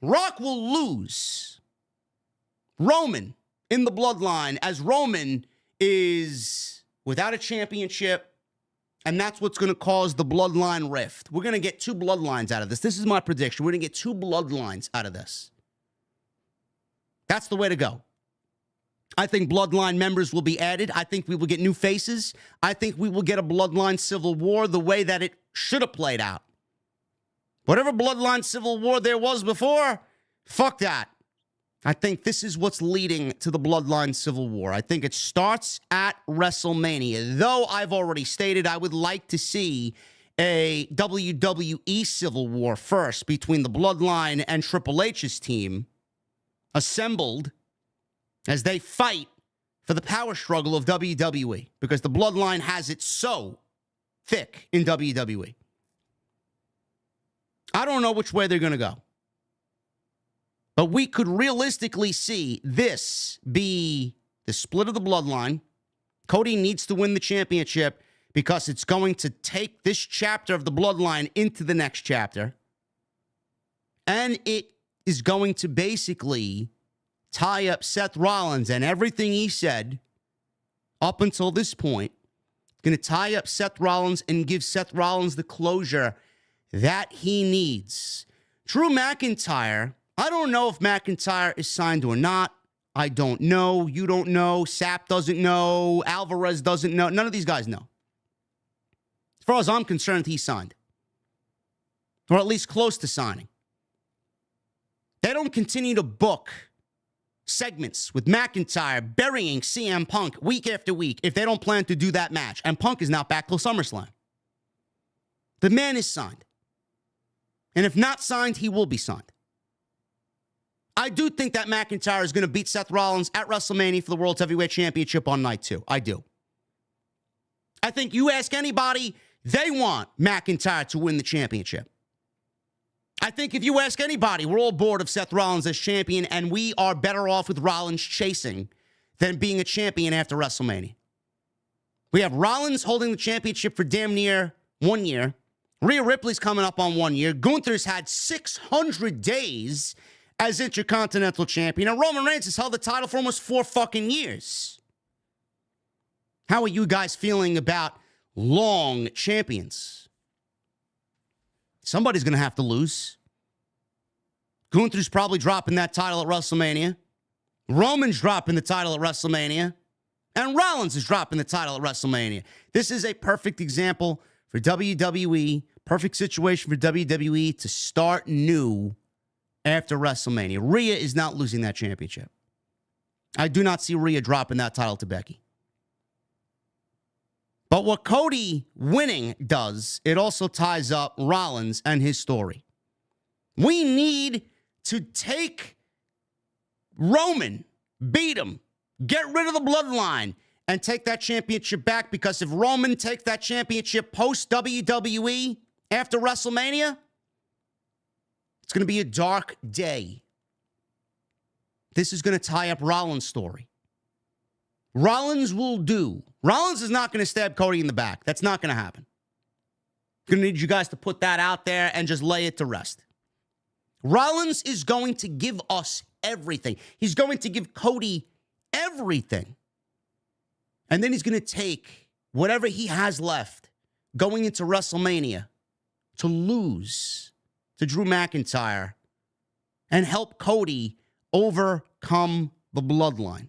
Rock will lose Roman in the bloodline as Roman is without a championship, and that's what's going to cause the bloodline rift. We're going to get 2 bloodlines out of this. This is my prediction. We're going to get 2 bloodlines out of this. That's the way to go. I think bloodline members will be added. I think we will get new faces. I think we will get a bloodline civil war the way that it should have played out. Whatever bloodline civil war there was before, fuck that. I think this is what's leading to the bloodline civil war. I think it starts at WrestleMania. Though I've already stated I would like to see a WWE civil war first between the bloodline and Triple H's team assembled as they fight for the power struggle of WWE, because the bloodline has it so thick in WWE. I don't know which way they're going to go. But we could realistically see this be the split of the bloodline. Cody needs to win the championship because it's going to take this chapter of the bloodline into the next chapter. And it is going to basically tie up Seth Rollins and everything he said up until this point. It's going to tie up Seth Rollins and give Seth Rollins the closure that he needs. Drew McIntyre, I don't know if McIntyre is signed or not. I don't know. You don't know. Sapp doesn't know. Alvarez doesn't know. None of these guys know. As far as I'm concerned, he's signed. Or at least close to signing. They don't continue to book segments with McIntyre burying CM Punk week after week if they don't plan to do that match. And Punk is not back till SummerSlam. The man is signed. And if not signed, he will be signed. I do think that McIntyre is going to beat Seth Rollins at WrestleMania for the World Heavyweight Championship on night 2. I do. I think you ask anybody, they want McIntyre to win the championship. I think if you ask anybody, we're all bored of Seth Rollins as champion, and we are better off with Rollins chasing than being a champion after WrestleMania. We have Rollins holding the championship for damn near 1 year. Rhea Ripley's coming up on 1 year. Gunther's had 600 days as Intercontinental Champion. And Roman Reigns has held the title for almost 4 fucking years. How are you guys feeling about long champions? Somebody's going to have to lose. Gunther's probably dropping that title at WrestleMania. Roman's dropping the title at WrestleMania. And Rollins is dropping the title at WrestleMania. This is a perfect example for WWE, perfect situation for WWE to start new after WrestleMania. Rhea is not losing that championship. I do not see Rhea dropping that title to Becky. But what Cody winning does, it also ties up Rollins and his story. We need to take Roman, beat him, get rid of the bloodline, and take that championship back, because if Roman takes that championship post-WWE after WrestleMania, it's going to be a dark day. This is going to tie up Rollins' story. Rollins is not going to stab Cody in the back. That's not going to happen. Going to need you guys to put that out there and just lay it to rest. Rollins is going to give us everything. He's going to give Cody everything. And then he's going to take whatever he has left going into WrestleMania to lose to Drew McIntyre and help Cody overcome the Bloodline.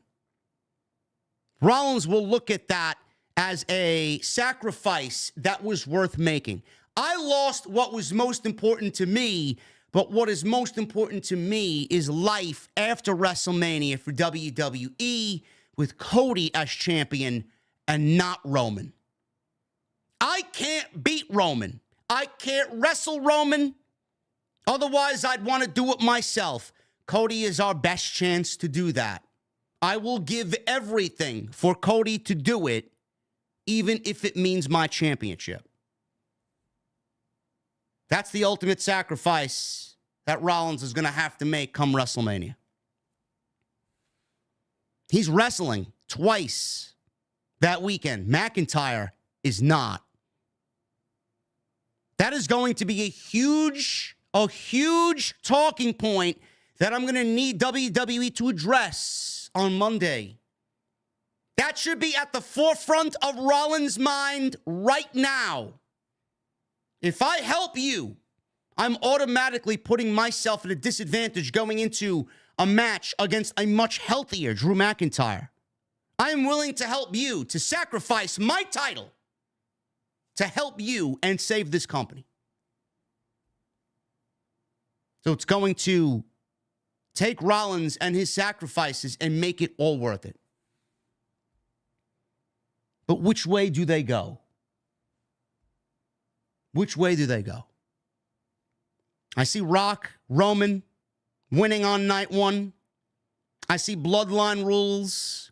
Rollins will look at that as a sacrifice that was worth making. I lost what was most important to me, but what is most important to me is life after WrestleMania for WWE with Cody as champion and not Roman. I can't beat Roman. I can't wrestle Roman. Otherwise, I'd want to do it myself. Cody is our best chance to do that. I will give everything for Cody to do it, even if it means my championship. That's the ultimate sacrifice that Rollins is going to have to make come WrestleMania. He's wrestling twice that weekend. McIntyre is not. That is going to be a huge talking point that I'm going to need WWE to address on Monday. That should be at the forefront of Rollins' mind right now. If I help you, I'm automatically putting myself at a disadvantage going into a match against a much healthier Drew McIntyre. I am willing to help you, to sacrifice my title to help you and save this company. So it's going to take Rollins and his sacrifices and make it all worth it. But which way do they go? Which way do they go? I see Rock, Roman winning on night one. I see Bloodline rules.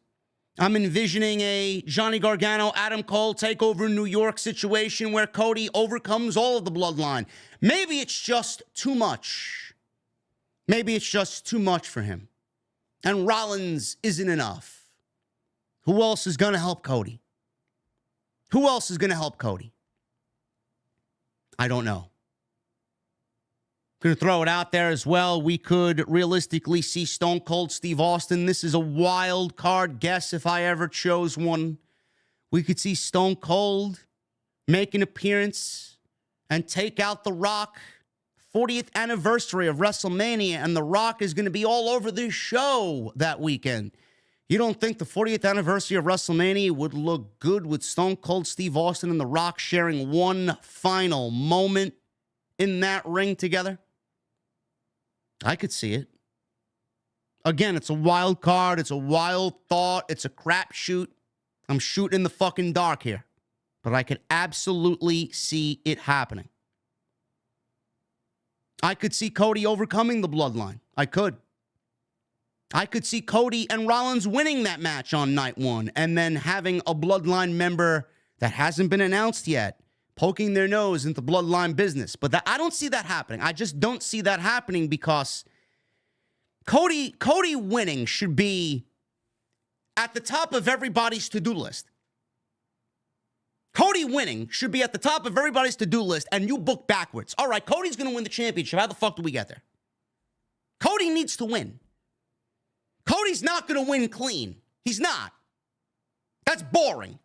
I'm envisioning a Johnny Gargano, Adam Cole takeover New York situation where Cody overcomes all of the Bloodline. Maybe it's just too much. Maybe it's just too much for him. And Rollins isn't enough. Who else is going to help Cody? Who else is going to help Cody? I don't know. Going to throw it out there as well. We could realistically see Stone Cold Steve Austin. This is a wild card guess if I ever chose one. We could see Stone Cold make an appearance and take out The Rock. 40th anniversary of WrestleMania, and The Rock is going to be all over this show that weekend. You don't think the 40th anniversary of WrestleMania would look good with Stone Cold Steve Austin and The Rock sharing one final moment in that ring together? I could see it. Again, it's a wild card. It's a wild thought. It's a crapshoot. I'm shooting in the fucking dark here. But I could absolutely see it happening. I could see Cody overcoming the Bloodline. I could. I could see Cody and Rollins winning that match on night one and then having a Bloodline member that hasn't been announced yet poking their nose into Bloodline business. But I don't see that happening. I just don't see that happening because Cody winning should be at the top of everybody's to-do list. Cody winning should be at the top of everybody's to-do list, and you book backwards. All right, Cody's going to win the championship. How the fuck do we get there? Cody needs to win. Cody's not going to win clean. He's not. That's boring.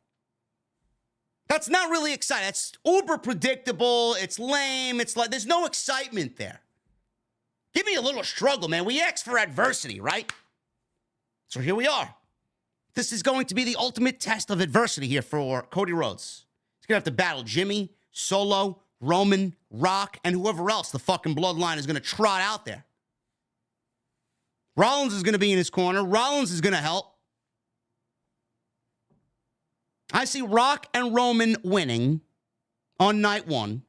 That's not really exciting. That's uber predictable. It's lame. It's like there's no excitement there. Give me a little struggle, man. We asked for adversity, right? So here we are. This is going to be the ultimate test of adversity here for Cody Rhodes. He's going to have to battle Jimmy, Solo, Roman, Rock, and whoever else the fucking Bloodline is going to trot out there. Rollins is going to be in his corner. Rollins is going to help. I see Rock and Roman winning on night one.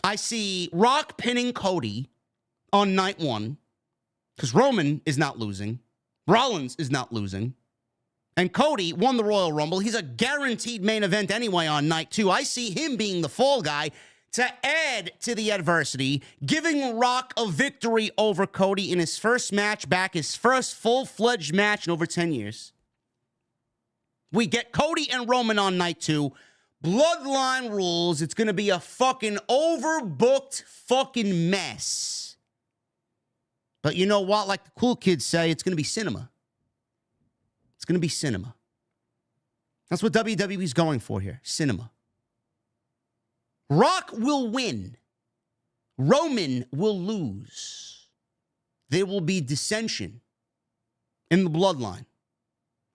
I see Rock pinning Cody on night one because Roman is not losing. Rollins is not losing. And Cody won the Royal Rumble. He's a guaranteed main event anyway on night two. I see him being the fall guy to add to the adversity, giving Rock a victory over Cody in his first match back, his first full-fledged match in over 10 years. We get Cody and Roman on night two. Bloodline rules. It's going to be a fucking overbooked fucking mess. But you know what? Like the cool kids say, it's going to be cinema. It's going to be cinema. That's what WWE's going for here. Cinema. Rock will win. Roman will lose. There will be dissension in the bloodline.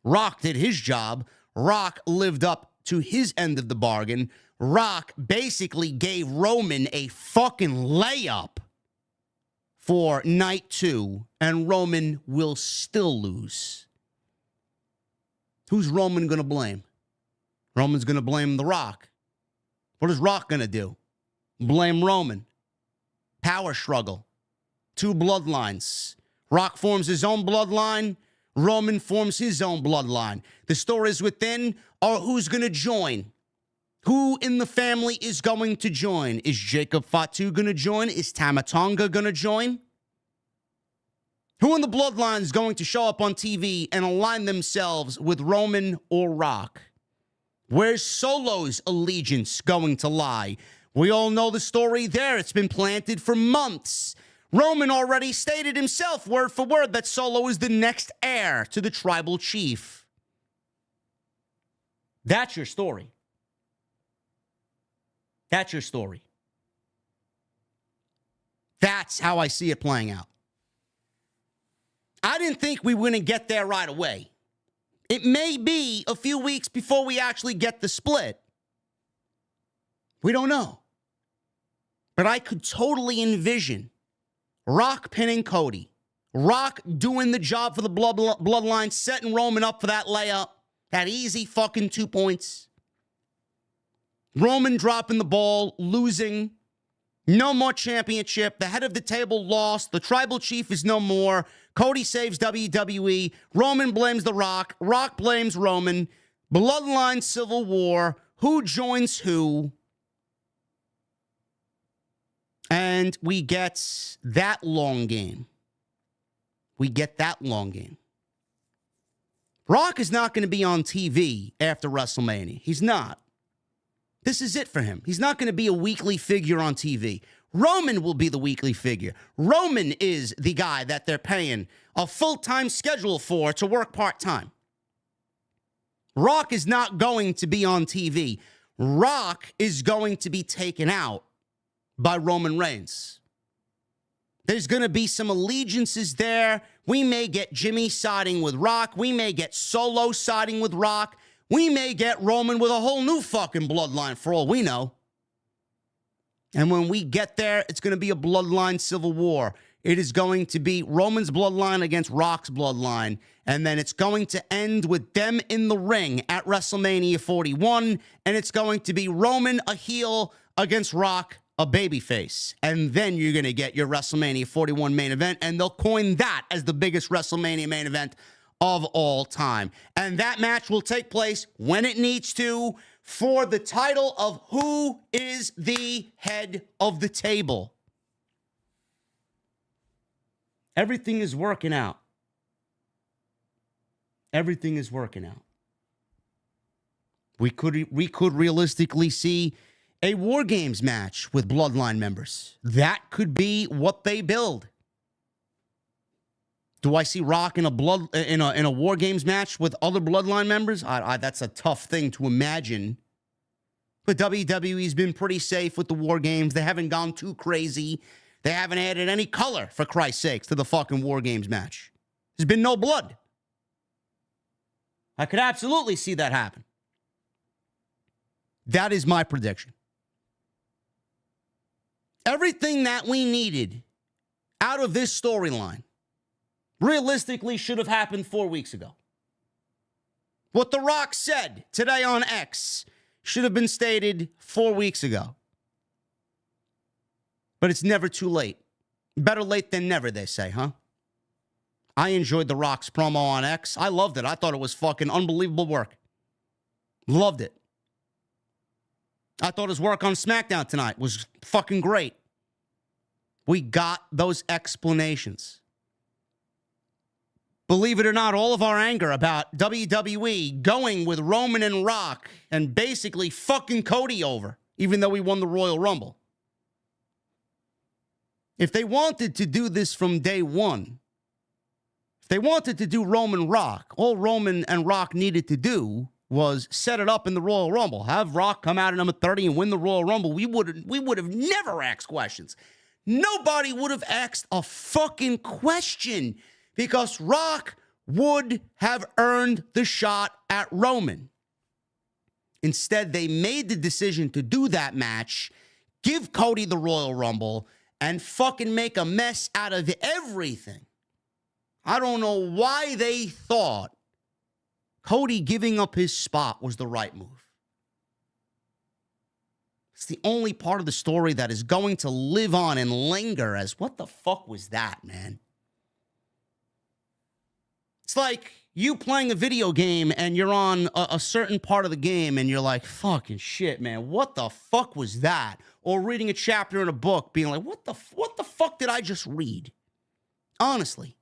Rock did his job. Rock lived up to his end of the bargain. Rock basically gave Roman a fucking layup for night 2, and Roman will still lose. Who's Roman going to blame? Roman's going to blame The Rock. What is Rock going to do? Blame Roman. Power struggle. 2 bloodlines. Rock forms his own bloodline. Roman forms his own bloodline. The stories within are who's going to join. Who in the family is going to join? Is Jacob Fatu going to join? Is Tama Tonga going to join? Who in the bloodline is going to show up on TV and align themselves with Roman or Rock? Where's Solo's allegiance going to lie? We all know the story there. It's been planted for months. Roman already stated himself, word for word, that Solo is the next heir to the tribal chief. That's your story. That's your story. That's how I see it playing out. I didn't think we were going to get there right away. It may be a few weeks before we actually get the split. We don't know. But I could totally envision Rock pinning Cody. Rock doing the job for the bloodline, setting Roman up for that layup. That easy fucking 2 points. Roman dropping the ball, losing. No more championship. The head of the table lost. The tribal chief is no more. Cody saves WWE. Roman blames The Rock. Rock blames Roman. Bloodline civil war. Who joins who? And we get that long game. We get that long game. Rock is not going to be on TV after WrestleMania. He's not. This is it for him. He's not going to be a weekly figure on TV. Roman will be the weekly figure. Roman is the guy that they're paying a full-time schedule for to work part-time. Rock is not going to be on TV. Rock is going to be taken out by Roman Reigns. There's going to be some allegiances there. We may get Jimmy siding with Rock. We may get Solo siding with Rock. We may get Roman with a whole new fucking bloodline for all we know. And when we get there, it's going to be a bloodline civil war. It is going to be Roman's bloodline against Rock's bloodline. And then it's going to end with them in the ring at WrestleMania 41. And it's going to be Roman, a heel, against Rock, a babyface. And then you're going to get your WrestleMania 41 main event. And they'll coin that as the biggest WrestleMania main event of all time. And that match will take place when it needs to for the title of who is the head of the table. Everything is working out. Everything is working out. We could realistically see a War Games match with Bloodline members. That could be what they build. Do I see Rock in a War Games match with other Bloodline members? That's a tough thing to imagine. But WWE's been pretty safe with the War Games. They haven't gone too crazy. They haven't added any color, for Christ's sakes, to the fucking War Games match. There's been no blood. I could absolutely see that happen. That is my prediction. Everything that we needed out of this storyline realistically should have happened 4 weeks ago. What The Rock said today on X should have been stated 4 weeks ago. But it's never too late. Better late than never, they say, huh? I enjoyed The Rock's promo on X. I loved it. I thought it was fucking unbelievable work. Loved it. I thought his work on SmackDown tonight was fucking great. We got those explanations. Believe it or not, all of our anger about WWE going with Roman and Rock and basically fucking Cody over, even though we won the Royal Rumble. If they wanted to do this from day one, if they wanted to do Roman Rock, all Roman and Rock needed to do was set it up in the Royal Rumble. Have Rock come out at number 30 and win the Royal Rumble. We would have never asked questions. Nobody would have asked a fucking question because Rock would have earned the shot at Roman. Instead, they made the decision to do that match, give Cody the Royal Rumble, and fucking make a mess out of everything. I don't know why they thought Cody giving up his spot was the right move. It's the only part of the story that is going to live on and linger as, what the fuck was that, man? It's like you playing a video game and you're on a certain part of the game and you're like, fucking shit, man, what the fuck was that? Or reading a chapter in a book being like, what the fuck did I just read? Honestly.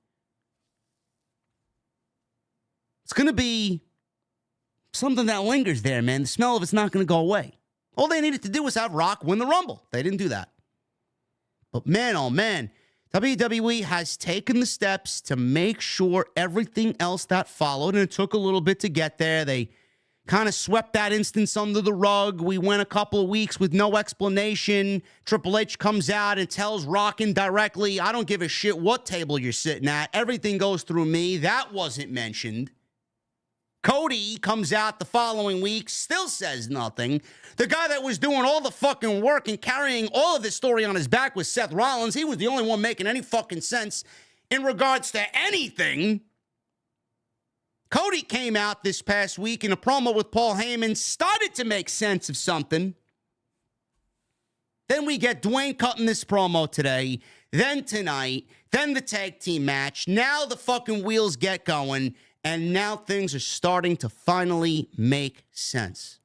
It's going to be something that lingers there, man. The smell of it's not going to go away. All they needed to do was have Rock win the Rumble. They didn't do that. But man, oh man, WWE has taken the steps to make sure everything else that followed, and it took a little bit to get there. They kind of swept that instance under the rug. We went a couple of weeks with no explanation. Triple H comes out and tells Rock indirectly, I don't give a shit what table you're sitting at. Everything goes through me. That wasn't mentioned. Cody comes out the following week, still says nothing. The guy that was doing all the fucking work and carrying all of this story on his back was Seth Rollins. He was the only one making any fucking sense in regards to anything. Cody came out this past week in a promo with Paul Heyman, started to make sense of something. Then we get Dwayne cutting this promo today, then tonight, then the tag team match. Now the fucking wheels get going. And now things are starting to finally make sense.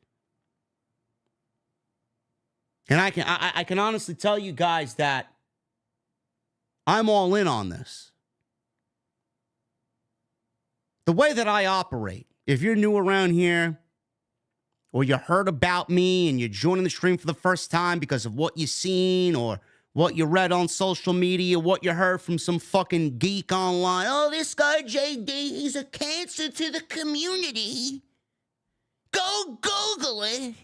And I can honestly tell you guys that I'm all in on this. The way that I operate, if you're new around here, or you heard about me and you're joining the stream for the first time because of what you've seen or what you read on social media, what you heard from some fucking geek online. Oh, this guy, JD, he's a cancer to the community. Go Google it.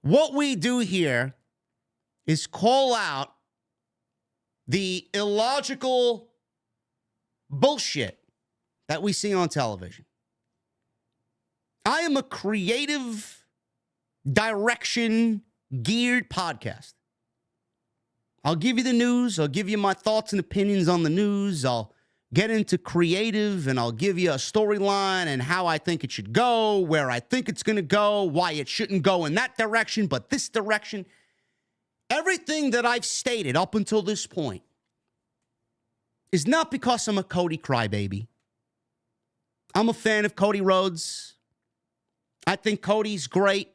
What we do here is call out the illogical bullshit that we see on television. I am a creative direction geared podcast. I'll give you the news. I'll give you my thoughts and opinions on the news. I'll get into creative and I'll give you a storyline and how I think it should go, where I think it's going to go, why it shouldn't go in that direction, but this direction. Everything that I've stated up until this point is not because I'm a Cody crybaby. I'm a fan of Cody Rhodes. I think Cody's great.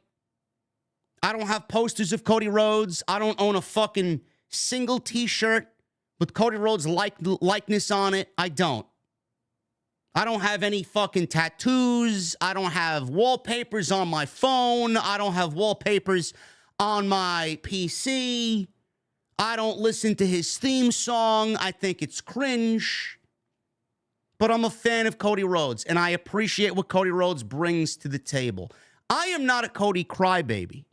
I don't have posters of Cody Rhodes. I don't own a fucking single t-shirt with Cody Rhodes' likeness on it. I don't. I don't have any fucking tattoos. I don't have wallpapers on my phone. I don't have wallpapers on my PC. I don't listen to his theme song. I think it's cringe. But I'm a fan of Cody Rhodes, and I appreciate what Cody Rhodes brings to the table. I am not a Cody crybaby.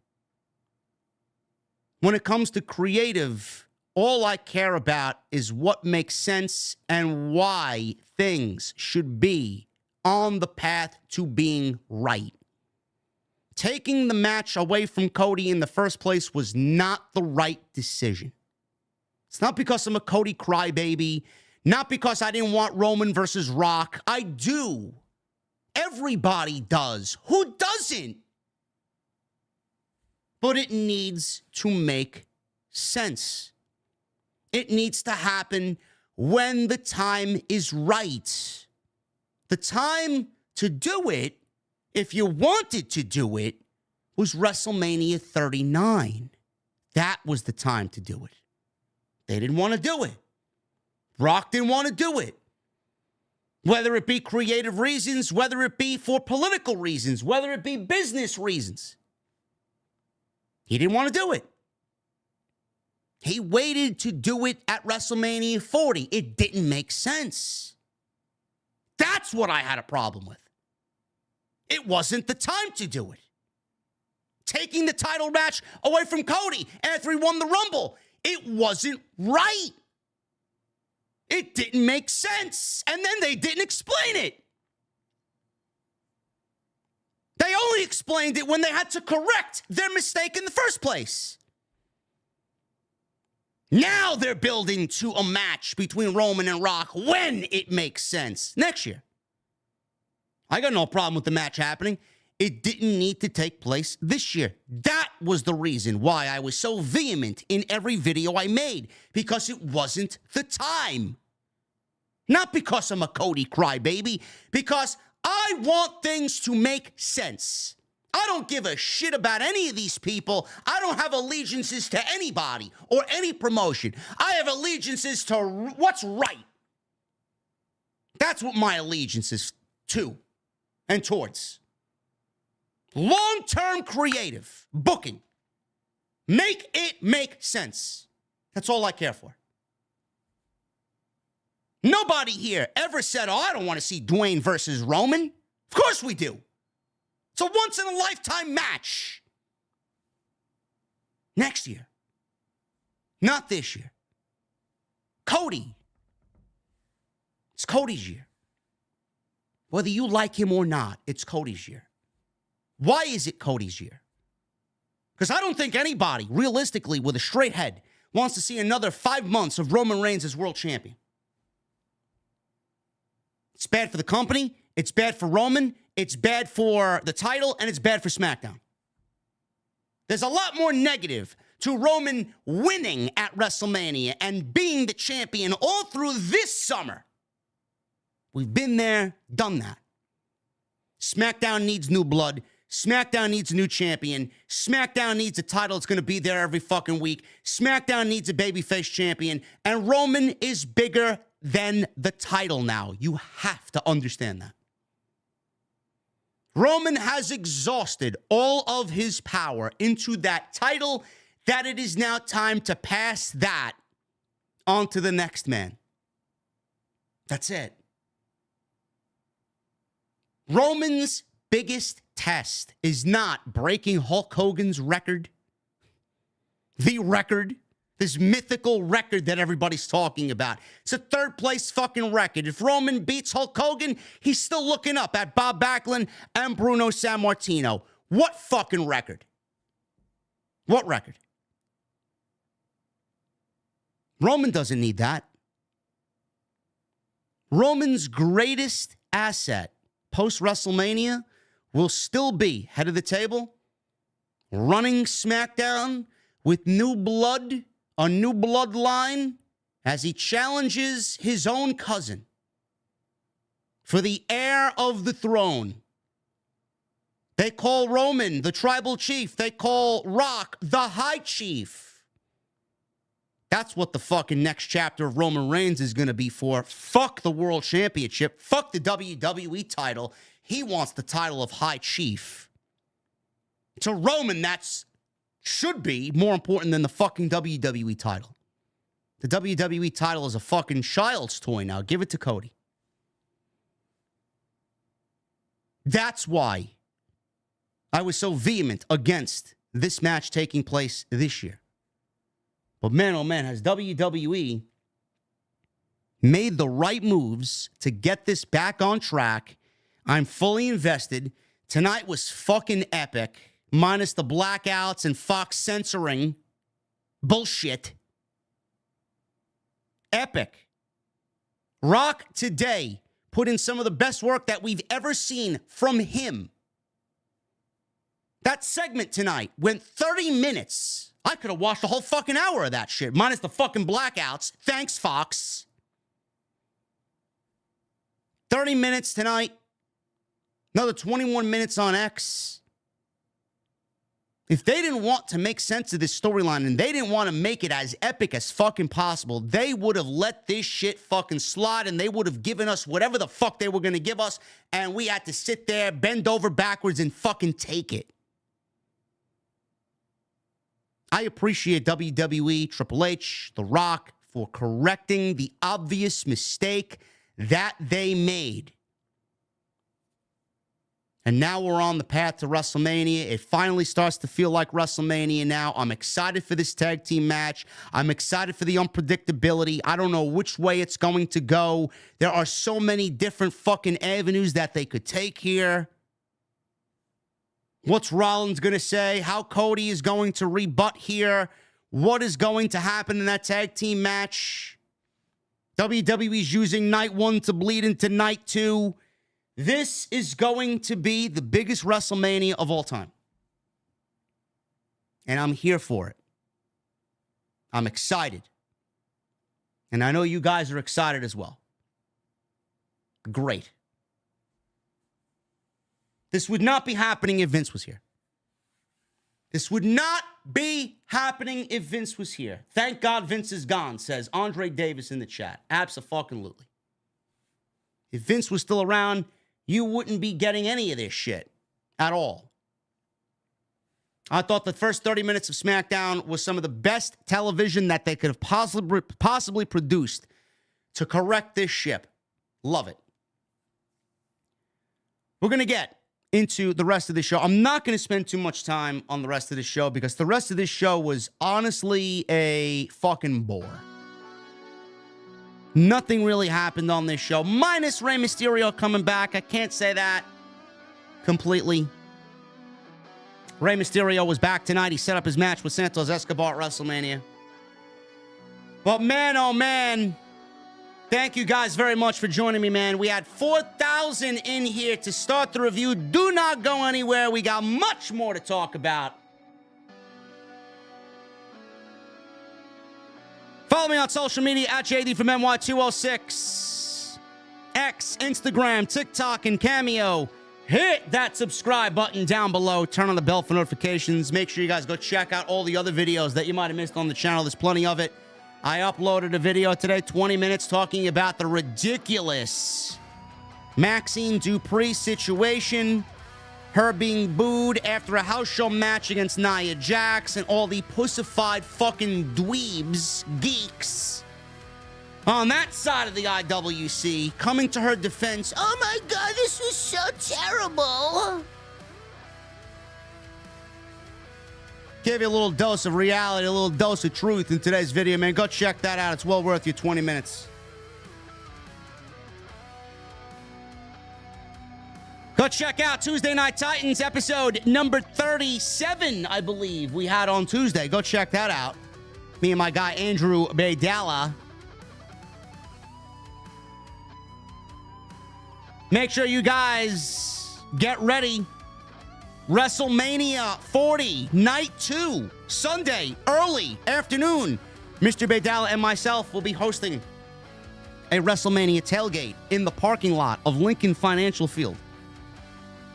When it comes to creative, all I care about is what makes sense and why things should be on the path to being right. Taking the match away from Cody in the first place was not the right decision. It's not because I'm a Cody crybaby, not because I didn't want Roman versus Rock. I do. Everybody does. Who doesn't? But it needs to make sense. It needs to happen when the time is right. The time to do it, if you wanted to do it, was WrestleMania 39. That was the time to do it. They didn't want to do it. Rock didn't want to do it. Whether it be creative reasons, whether it be for political reasons, whether it be business reasons. He didn't want to do it. He waited to do it at WrestleMania 40. It didn't make sense. That's what I had a problem with. It wasn't the time to do it. Taking the title match away from Cody after he won the Rumble, it wasn't right. It didn't make sense. And then they didn't explain it. They only explained it when they had to correct their mistake in the first place. Now they're building to a match between Roman and Rock when it makes sense. Next year. I got no problem with the match happening. It didn't need to take place this year. That was the reason why I was so vehement in every video I made. Because it wasn't the time. Not because I'm a Cody crybaby. Because I want things to make sense. I don't give a shit about any of these people. I don't have allegiances to anybody or any promotion. I have allegiances to what's right. That's what my allegiance is to and towards. Long-term creative booking. Make it make sense. That's all I care for. Nobody here ever said, oh, I don't want to see Dwayne versus Roman. Of course we do. It's a once-in-a-lifetime match. Next year. Not this year. Cody. It's Cody's year. Whether you like him or not, it's Cody's year. Why is it Cody's year? Because I don't think anybody, realistically, with a straight head, wants to see another 5 months of Roman Reigns as world champion. It's bad for the company. It's bad for Roman. It's bad for the title. And it's bad for SmackDown. There's a lot more negative to Roman winning at WrestleMania and being the champion all through this summer. We've been there, done that. SmackDown needs new blood. SmackDown needs a new champion. SmackDown needs a title that's going to be there every fucking week. SmackDown needs a babyface champion. And Roman is bigger than the title now. You have to understand that. Roman has exhausted all of his power into that title that it is now time to pass that on to the next man. That's it. Roman's biggest test is not breaking Hulk Hogan's record. The record. This mythical record that everybody's talking about. It's a third place fucking record. If Roman beats Hulk Hogan, he's still looking up at Bob Backlund and Bruno Sammartino. What fucking record? What record? Roman doesn't need that. Roman's greatest asset post-WrestleMania will still be head of the table, running SmackDown with new blood, a new bloodline, as he challenges his own cousin for the heir of the throne. They call Roman the tribal chief. They call Rock the high chief. That's what the fucking next chapter of Roman Reigns is going to be for. Fuck the world championship. Fuck the WWE title. He wants the title of high chief. To Roman, that's should be more important than the fucking WWE title. The WWE title is a fucking child's toy now. Give it to Cody. That's why I was so vehement against this match taking place this year. But man, oh man, has WWE made the right moves to get this back on track. I'm fully invested. Tonight was fucking epic. Minus the blackouts and Fox censoring bullshit. Epic. Rock today put in some of the best work that we've ever seen from him. That segment tonight went 30 minutes. I could have watched a whole fucking hour of that shit, minus the fucking blackouts. Thanks, Fox. 30 minutes tonight. Another 21 minutes on X. If they didn't want to make sense of this storyline and they didn't want to make it as epic as fucking possible, they would have let this shit fucking slide and they would have given us whatever the fuck they were going to give us, and we had to sit there, bend over backwards, and fucking take it. I appreciate WWE, Triple H, The Rock for correcting the obvious mistake that they made And now we're on the path to WrestleMania. It finally starts to feel like WrestleMania now. I'm excited for this tag team match. I'm excited for the unpredictability. I don't know which way it's going to go. There are so many different fucking avenues that they could take here. What's Rollins going to say? How Cody is going to rebut here? What is going to happen in that tag team match? WWE's using night 1 to bleed into night 2. This is going to be the biggest WrestleMania of all time. And I'm here for it. I'm excited. And I know you guys are excited as well. Great. This would not be happening if Vince was here. This would not be happening if Vince was here. Thank God Vince is gone, says Andre Davis in the chat. Abso-fucking-lutely. If Vince was still around, you wouldn't be getting any of this shit at all. I thought the first 30 minutes of SmackDown was some of the best television that they could have possibly produced to correct this ship. Love it. We're going to get into the rest of the show. I'm not going to spend too much time on the rest of the show because the rest of this show was honestly a fucking bore. Nothing really happened on this show, minus Rey Mysterio coming back. I can't say that completely. Rey Mysterio was back tonight. He set up his match with Santos Escobar at WrestleMania. But man, oh man, thank you guys very much for joining me, man. We had 4,000 in here to start the review. Do not go anywhere. We got much more to talk about. Follow me on social media at JDfromNY206. X, Instagram, TikTok, and Cameo. Hit that subscribe button down below. Turn on the bell for notifications. Make sure you guys go check out all the other videos that you might have missed on the channel. There's plenty of it. I uploaded a video today, 20 minutes, talking about the ridiculous Maxine Dupree situation. Her being booed after a house show match against Nia Jax, and all the pussified fucking dweebs, geeks, on that side of the IWC coming to her defense. Oh my God, this was so terrible. Give you a little dose of reality, a little dose of truth in today's video, man. Go check that out. It's well worth your 20 minutes. Go check out Tuesday Night Titans episode number 37, I believe we had on Tuesday. Go check that out. Me and my guy Andrew Baydala. Make sure you guys get ready. WrestleMania 40, night 2, Sunday, early afternoon. Mr. Baydala and myself will be hosting a WrestleMania tailgate in the parking lot of Lincoln Financial Field.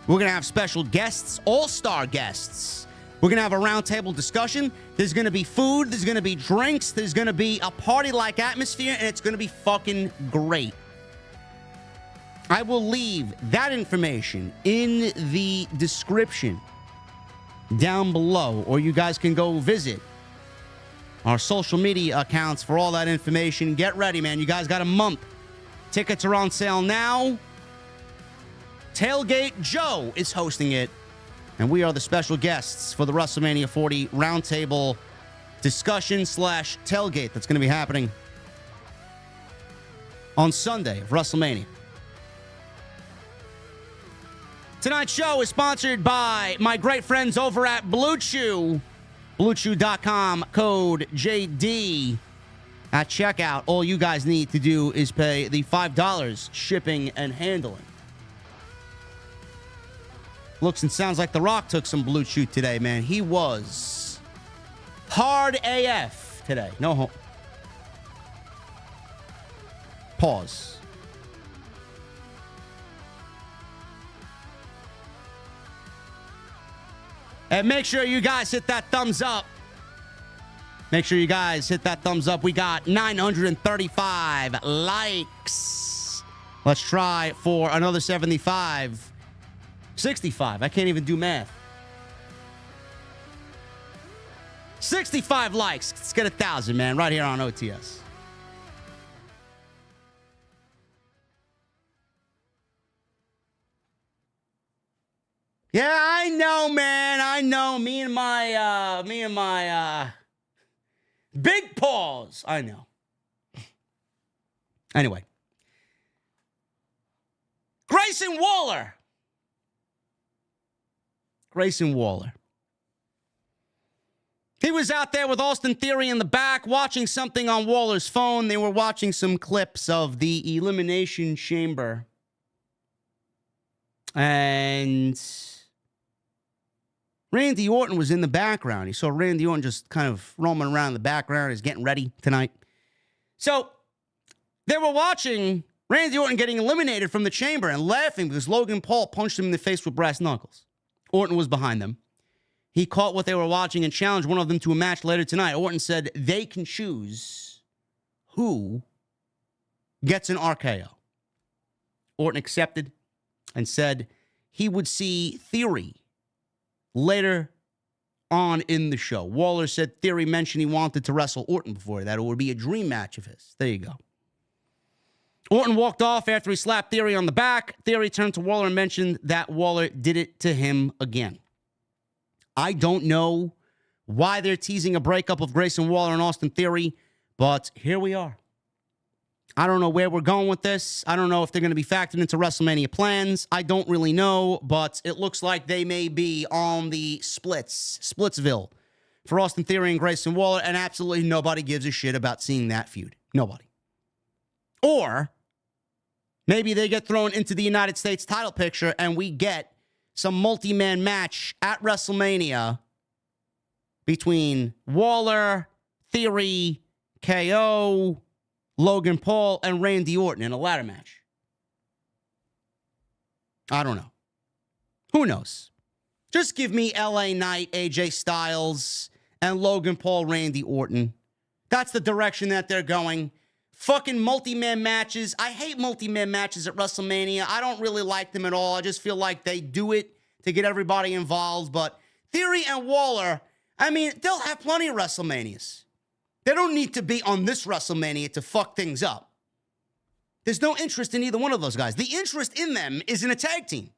We're going to have special guests, all-star guests. We're going to have a roundtable discussion. There's going to be food. There's going to be drinks. There's going to be a party-like atmosphere, and it's going to be fucking great. I will leave that information in the description down below, or you guys can go visit our social media accounts for all that information. Get ready, man. You guys got a month. Tickets are on sale now. Tailgate Joe is hosting it, and we are the special guests for the WrestleMania 40 roundtable discussion / tailgate that's going to be happening on Sunday of WrestleMania. Tonight's show is sponsored by my great friends over at Blue Chew. BlueChew.com, code JD at checkout. All you guys need to do is pay the $5 shipping and handling. Looks and sounds like The Rock took some Blue Chew today, man. He was hard AF today. No hope. Pause. And make sure you guys hit that thumbs up. Make sure you guys hit that thumbs up. We got 935 likes. Let's try for another 75. 65. I can't even do math. 65 likes. Let's get 1,000, man, right here on OTS. Yeah, I know, man. I know. Me and my big paws. I know. Anyway. Grayson Waller. He was out there with Austin Theory in the back watching something on Waller's phone. They were watching some clips of the Elimination Chamber. And Randy Orton was in the background. He saw Randy Orton just kind of roaming around in the background. He's getting ready tonight. So they were watching Randy Orton getting eliminated from the chamber and laughing because Logan Paul punched him in the face with brass knuckles. Orton was behind them. He caught what they were watching and challenged one of them to a match later tonight. Orton said they can choose who gets an RKO. Orton accepted and said he would see Theory later on in the show. Waller said Theory mentioned he wanted to wrestle Orton before that. It would be a dream match of his. There you go. Orton walked off after he slapped Theory on the back. Theory turned to Waller and mentioned that Waller did it to him again. I don't know why they're teasing a breakup of Grayson Waller and Austin Theory, but here we are. I don't know where we're going with this. I don't know if they're going to be factored into WrestleMania plans. I don't really know, but it looks like they may be on the Splitsville for Austin Theory and Grayson Waller, and absolutely nobody gives a shit about seeing that feud. Nobody. Or maybe they get thrown into the United States title picture and we get some multi-man match at WrestleMania between Waller, Theory, KO, Logan Paul, and Randy Orton in a ladder match. I don't know. Who knows? Just give me LA Knight, AJ Styles, and Logan Paul, Randy Orton. That's the direction that they're going. Fucking multi-man matches. I hate multi-man matches at WrestleMania. I don't really like them at all. I just feel like they do it to get everybody involved. But Theory and Waller, I mean, they'll have plenty of WrestleManias. They don't need to be on this WrestleMania to fuck things up. There's no interest in either one of those guys. The interest in them is in a tag team.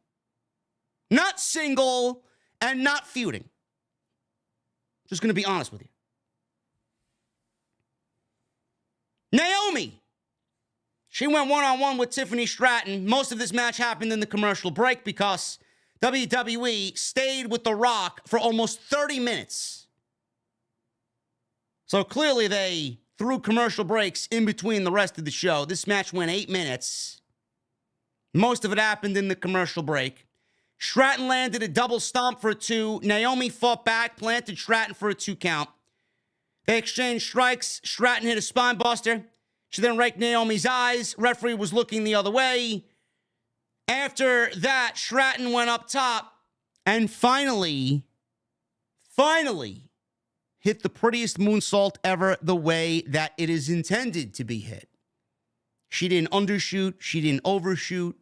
Not single and not feuding. Just going to be honest with you. Naomi. She went one-on-one with Tiffany Stratton. Most of this match happened in the commercial break because WWE stayed with The Rock for almost 30 minutes. So clearly they threw commercial breaks in between the rest of the show. This match went 8 minutes. Most of it happened in the commercial break. Stratton landed a double stomp for a 2. Naomi fought back, planted Stratton for a 2 count. They exchanged strikes. Stratton hit a spine buster. She then raked Naomi's eyes. Referee was looking the other way. After that, Stratton went up top and finally hit the prettiest moonsault ever the way that it is intended to be hit. She didn't undershoot. She didn't overshoot.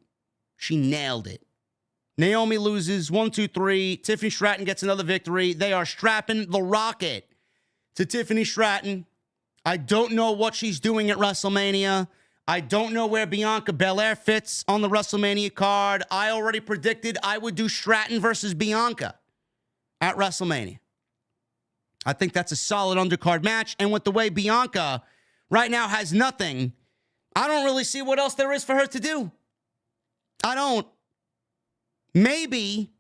She nailed it. Naomi loses 1, 2, 3. Tiffany Stratton gets another victory. They are strapping the rocket to Tiffany Stratton. I don't know what she's doing at WrestleMania. I don't know where Bianca Belair fits on the WrestleMania card. I already predicted I would do Stratton versus Bianca at WrestleMania. I think that's a solid undercard match. And with the way Bianca right now has nothing, I don't really see what else there is for her to do. I don't. Maybe.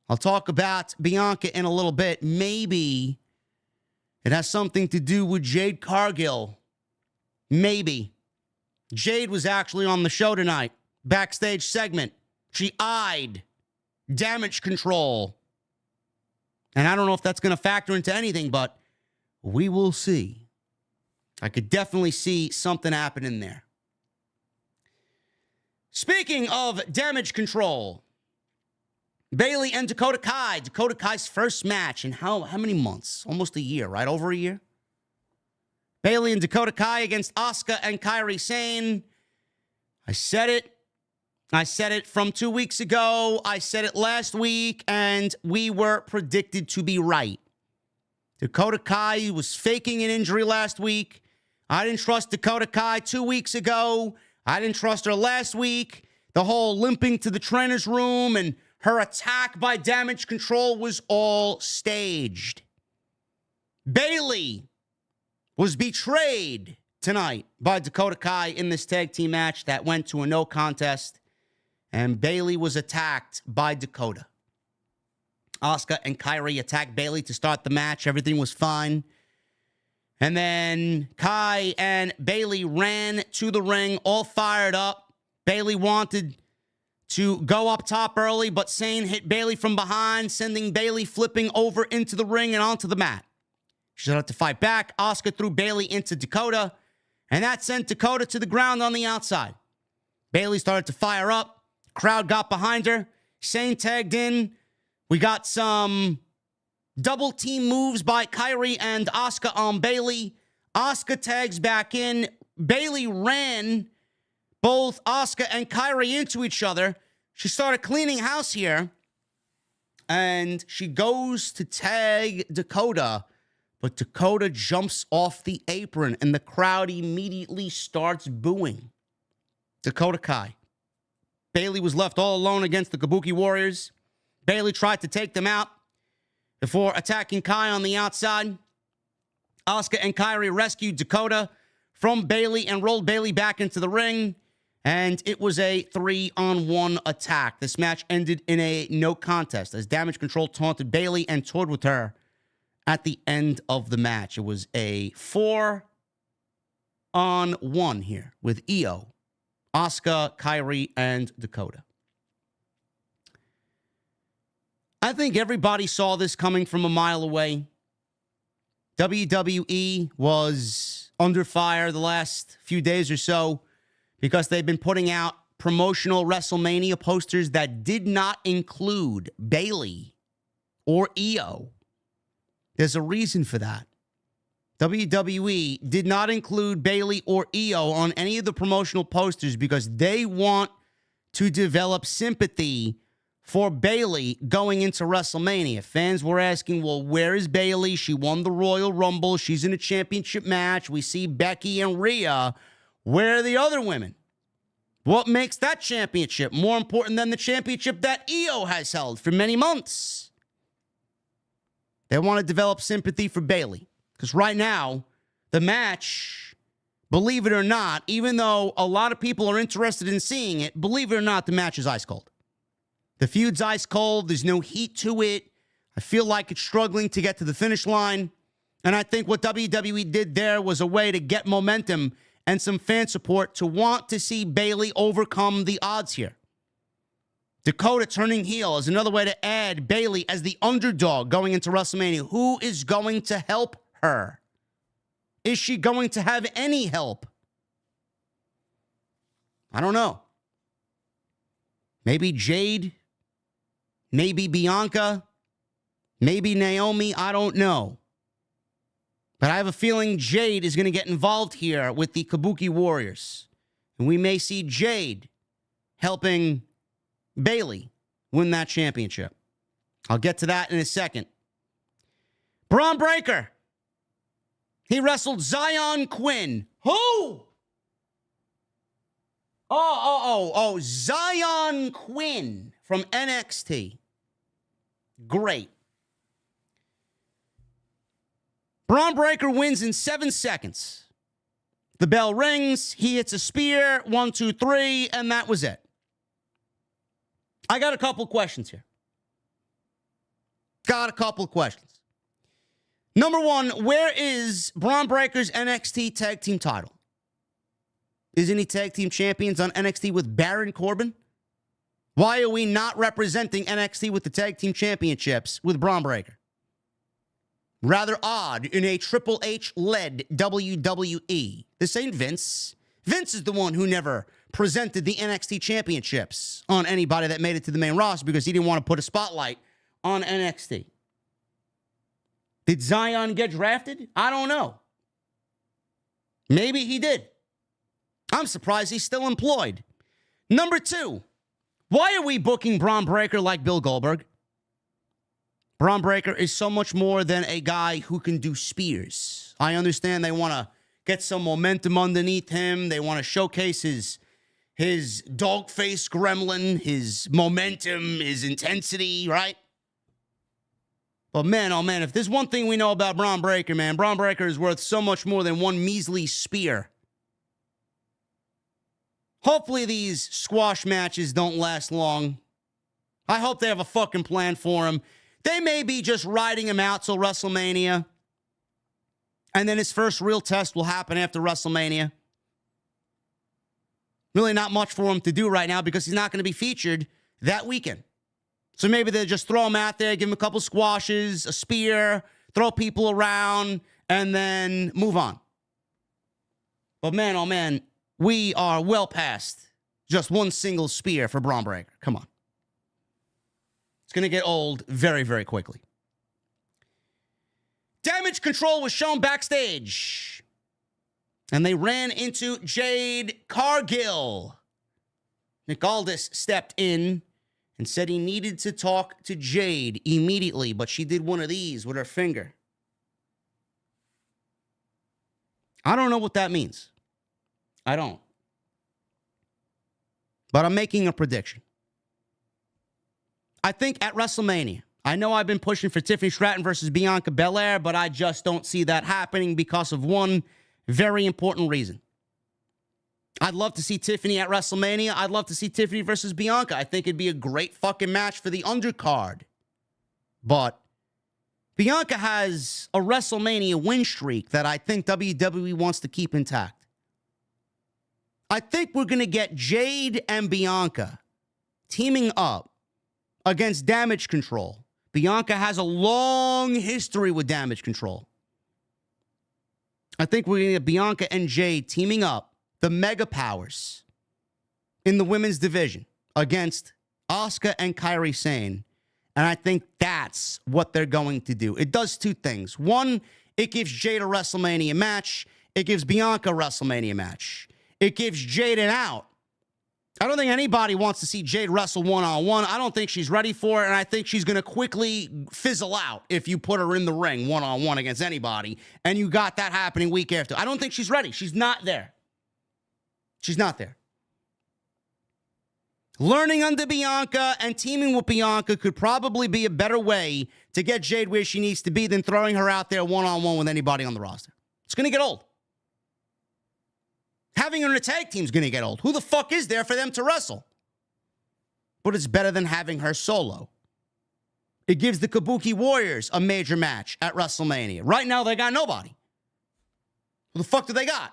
I'll talk about Bianca in a little bit. Maybe it has something to do with Jade Cargill. Maybe. Jade was actually on the show tonight. Backstage segment. She eyed Damage Control. And I don't know if that's going to factor into anything, but we will see. I could definitely see something happening there. Speaking of Damage Control, Bayley and Dakota Kai. Dakota Kai's first match in how many months? Almost a year, right? Over a year? Bayley and Dakota Kai against Asuka and Kairi Sane. I said it from 2 weeks ago. I said it last week, and we were predicted to be right. Dakota Kai was faking an injury last week. I didn't trust Dakota Kai 2 weeks ago. I didn't trust her last week. The whole limping to the trainer's room and her attack by Damage Control was all staged. Bayley was betrayed tonight by Dakota Kai in this tag team match that went to a no contest. And Bayley was attacked by Dakota. Asuka and Kairi attacked Bayley to start the match. Everything was fine. And then Kai and Bayley ran to the ring, all fired up. Bayley wanted to go up top early, but Sane hit Bayley from behind, sending Bayley flipping over into the ring and onto the mat. She started to fight back. Asuka threw Bayley into Dakota, and that sent Dakota to the ground on the outside. Bayley started to fire up. Crowd got behind her. Sane tagged in. We got some double team moves by Kairi and Asuka on Bayley. Asuka tags back in. Bayley ran both Asuka and Kairi into each other. She started cleaning house here. And she goes to tag Dakota. But Dakota jumps off the apron and the crowd immediately starts booing Dakota Kai. Bayley was left all alone against the Kabuki Warriors. Bayley tried to take them out before attacking Kai on the outside. Asuka and Kairi rescued Dakota from Bayley and rolled Bayley back into the ring. And it was a 3-on-1 attack. This match ended in a no contest as Damage Control taunted Bayley and toured with her at the end of the match. It was a 4-on-1 here with Io, Asuka, Kairi, and Dakota. I think everybody saw this coming from a mile away. WWE was under fire the last few days or so because they've been putting out promotional WrestleMania posters that did not include Bayley or Io. There's a reason for that. WWE did not include Bayley or Io on any of the promotional posters because they want to develop sympathy for Bayley going into WrestleMania. Fans were asking, well, where is Bayley? She won the Royal Rumble. She's in a championship match. We see Becky and Rhea. Where are the other women? What makes that championship more important than the championship that Io has held for many months? They want to develop sympathy for Bayley. Because right now, the match, believe it or not, even though a lot of people are interested in seeing it, believe it or not, the match is ice cold. The feud's ice cold. There's no heat to it. I feel like it's struggling to get to the finish line. And I think what WWE did there was a way to get momentum and some fan support to want to see Bayley overcome the odds here. Dakota turning heel is another way to add Bayley as the underdog going into WrestleMania. Who is going to help her? Is she going to have any help? I don't know. Maybe Jade. Maybe Bianca. Maybe Naomi. I don't know. But I have a feeling Jade is going to get involved here with the Kabuki Warriors. And we may see Jade helping Bayley win that championship. I'll get to that in a second. Braun Breaker. He wrestled Zion Quinn. Who? Zion Quinn from NXT. Great. Braun Breaker wins in 7 seconds. The bell rings. He hits a spear. 1, 2, 3, and that was it. I got a couple questions here. Number one, where is Braun Breaker's NXT Tag Team title? Isn't he Tag Team Champions on NXT with Baron Corbin? Why are we not representing NXT with the Tag Team Championships with Braun Breaker? Rather odd in a Triple H-led WWE. This ain't Vince. Vince is the one who never presented the NXT Championships on anybody that made it to the main roster because he didn't want to put a spotlight on NXT. Did Zion get drafted? I don't know. Maybe he did. I'm surprised he's still employed. Number two, why are we booking Braun Breaker like Bill Goldberg? Braun Breaker is so much more than a guy who can do spears. I understand they want to get some momentum underneath him. They want to showcase his dog-faced gremlin, his momentum, his intensity, right? But man, oh man, if there's one thing we know about Braun Breaker, man, Braun Breaker is worth so much more than one measly spear. Hopefully these squash matches don't last long. I hope they have a fucking plan for him. They may be just riding him out till WrestleMania. And then his first real test will happen after WrestleMania. Really not much for him to do right now because he's not going to be featured that weekend. So maybe they'll just throw him out there, give him a couple squashes, a spear, throw people around, and then move on. But man, oh man, we are well past just one single spear for Braun Breaker. Come on. It's going to get old very, very quickly. Damage Control was shown backstage. And they ran into Jade Cargill. Nick Aldis stepped in and said he needed to talk to Jade immediately, but she did one of these with her finger. I don't know what that means. I don't. But I'm making a prediction. I think at WrestleMania, I know I've been pushing for Tiffany Stratton versus Bianca Belair, but I just don't see that happening because of one very important reason. I'd love to see Tiffany at WrestleMania. I'd love to see Tiffany versus Bianca. I think it'd be a great fucking match for the undercard. But Bianca has a WrestleMania win streak that I think WWE wants to keep intact. I think we're going to get Jade and Bianca teaming up against Damage Control. Bianca has a long history with Damage Control. I think we're going to get Bianca and Jade teaming up, the mega powers, in the women's division against Asuka and Kairi Sane. And I think that's what they're going to do. It does two things. One, it gives Jade a WrestleMania match. It gives Bianca a WrestleMania match. It gives Jade an out. I don't think anybody wants to see Jade wrestle one-on-one. I don't think she's ready for it, and I think she's going to quickly fizzle out if you put her in the ring one-on-one against anybody, and you got that happening week after. I don't think she's ready. She's not there. She's not there. Learning under Bianca and teaming with Bianca could probably be a better way to get Jade where she needs to be than throwing her out there one-on-one with anybody on the roster. It's going to get old. Having her in a tag team is going to get old. Who the fuck is there for them to wrestle? But it's better than having her solo. It gives the Kabuki Warriors a major match at WrestleMania. Right now, they got nobody. Who the fuck do they got?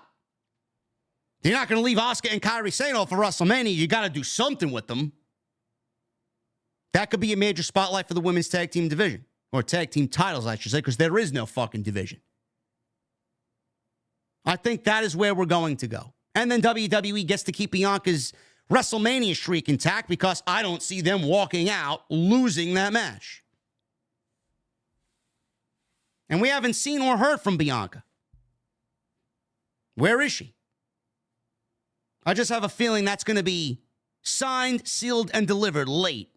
You're not going to leave Asuka and Kairi Sane off for WrestleMania. You got to do something with them. That could be a major spotlight for the women's tag team division. Or tag team titles, I should say, because there is no fucking division. I think that is where we're going to go. And then WWE gets to keep Bianca's WrestleMania streak intact because I don't see them walking out losing that match. And we haven't seen or heard from Bianca. Where is she? I just have a feeling that's going to be signed, sealed, and delivered late.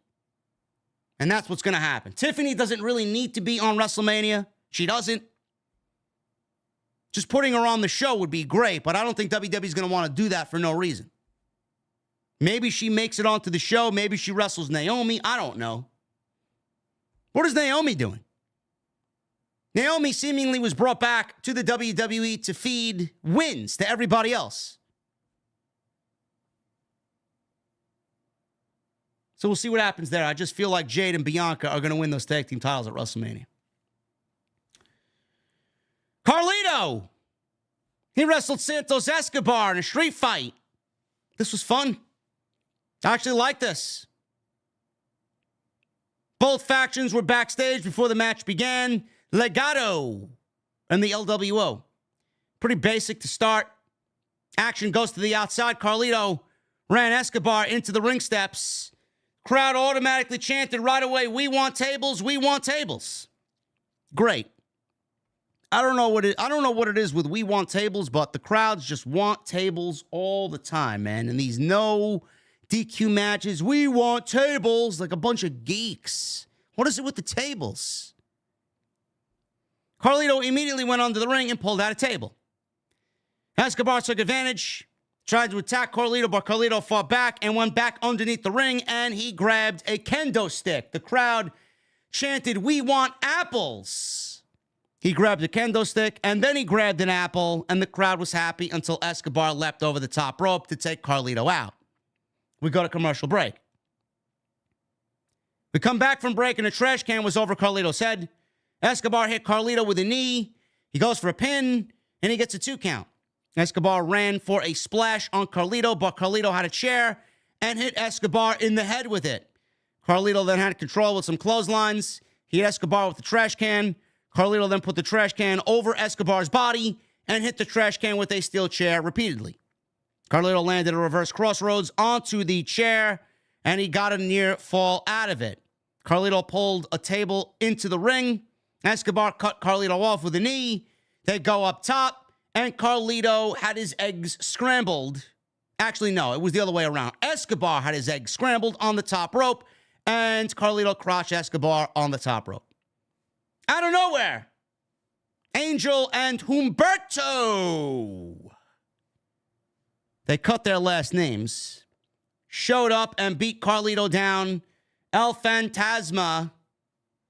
And that's what's going to happen. Tiffany doesn't really need to be on WrestleMania. She doesn't. Just putting her on the show would be great, but I don't think WWE's going to want to do that for no reason. Maybe she makes it onto the show. Maybe she wrestles Naomi. I don't know. What is Naomi doing? Naomi seemingly was brought back to the WWE to feed wins to everybody else. So we'll see what happens there. I just feel like Jade and Bianca are going to win those tag team titles at WrestleMania. Carlito! He wrestled Santos Escobar in a street fight. This was fun. I actually like this. Both factions were backstage before the match began. Legado and the LWO. Pretty basic to start. Action goes to the outside. Carlito ran Escobar into the ring steps. Crowd automatically chanted right away, "We want tables, we want tables." Great. I don't know what it is with "we want tables," but the crowds just want tables all the time, man. And these no DQ matches, "we want tables," like a bunch of geeks. What is it with the tables? Carlito immediately went under the ring and pulled out a table. Escobar took advantage, tried to attack Carlito, but Carlito fought back and went back underneath the ring, and he grabbed a kendo stick. The crowd chanted, "We want apples." He grabbed a kendo stick, and then he grabbed an apple, and the crowd was happy until Escobar leapt over the top rope to take Carlito out. We go to commercial break. We come back from break, and a trash can was over Carlito's head. Escobar hit Carlito with a knee. He goes for a pin, and he gets a 2 count. Escobar ran for a splash on Carlito, but Carlito had a chair and hit Escobar in the head with it. Carlito then had control with some clotheslines. He hit Escobar with the trash can. Carlito then put the trash can over Escobar's body and hit the trash can with a steel chair repeatedly. Carlito landed a reverse crossroads onto the chair, and he got a near fall out of it. Carlito pulled a table into the ring. Escobar cut Carlito off with a knee. They go up top. And Carlito had his eggs scrambled. Actually, no, it was the other way around. Escobar had his eggs scrambled on the top rope, and Carlito crotched Escobar on the top rope. Out of nowhere, Angel and Humberto, they cut their last names, showed up and beat Carlito down. El Fantasma,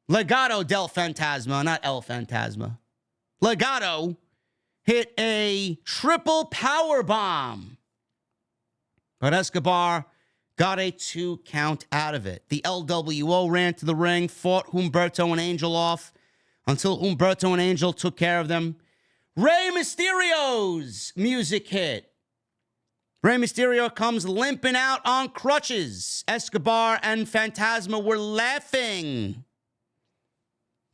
Legado del Fantasma, not El Fantasma. Legado hit a triple power bomb. But Escobar got a 2 count out of it. The LWO ran to the ring, fought Humberto and Angel off until Humberto and Angel took care of them. Rey Mysterio's music hit. Rey Mysterio comes limping out on crutches. Escobar and Fantasma were laughing.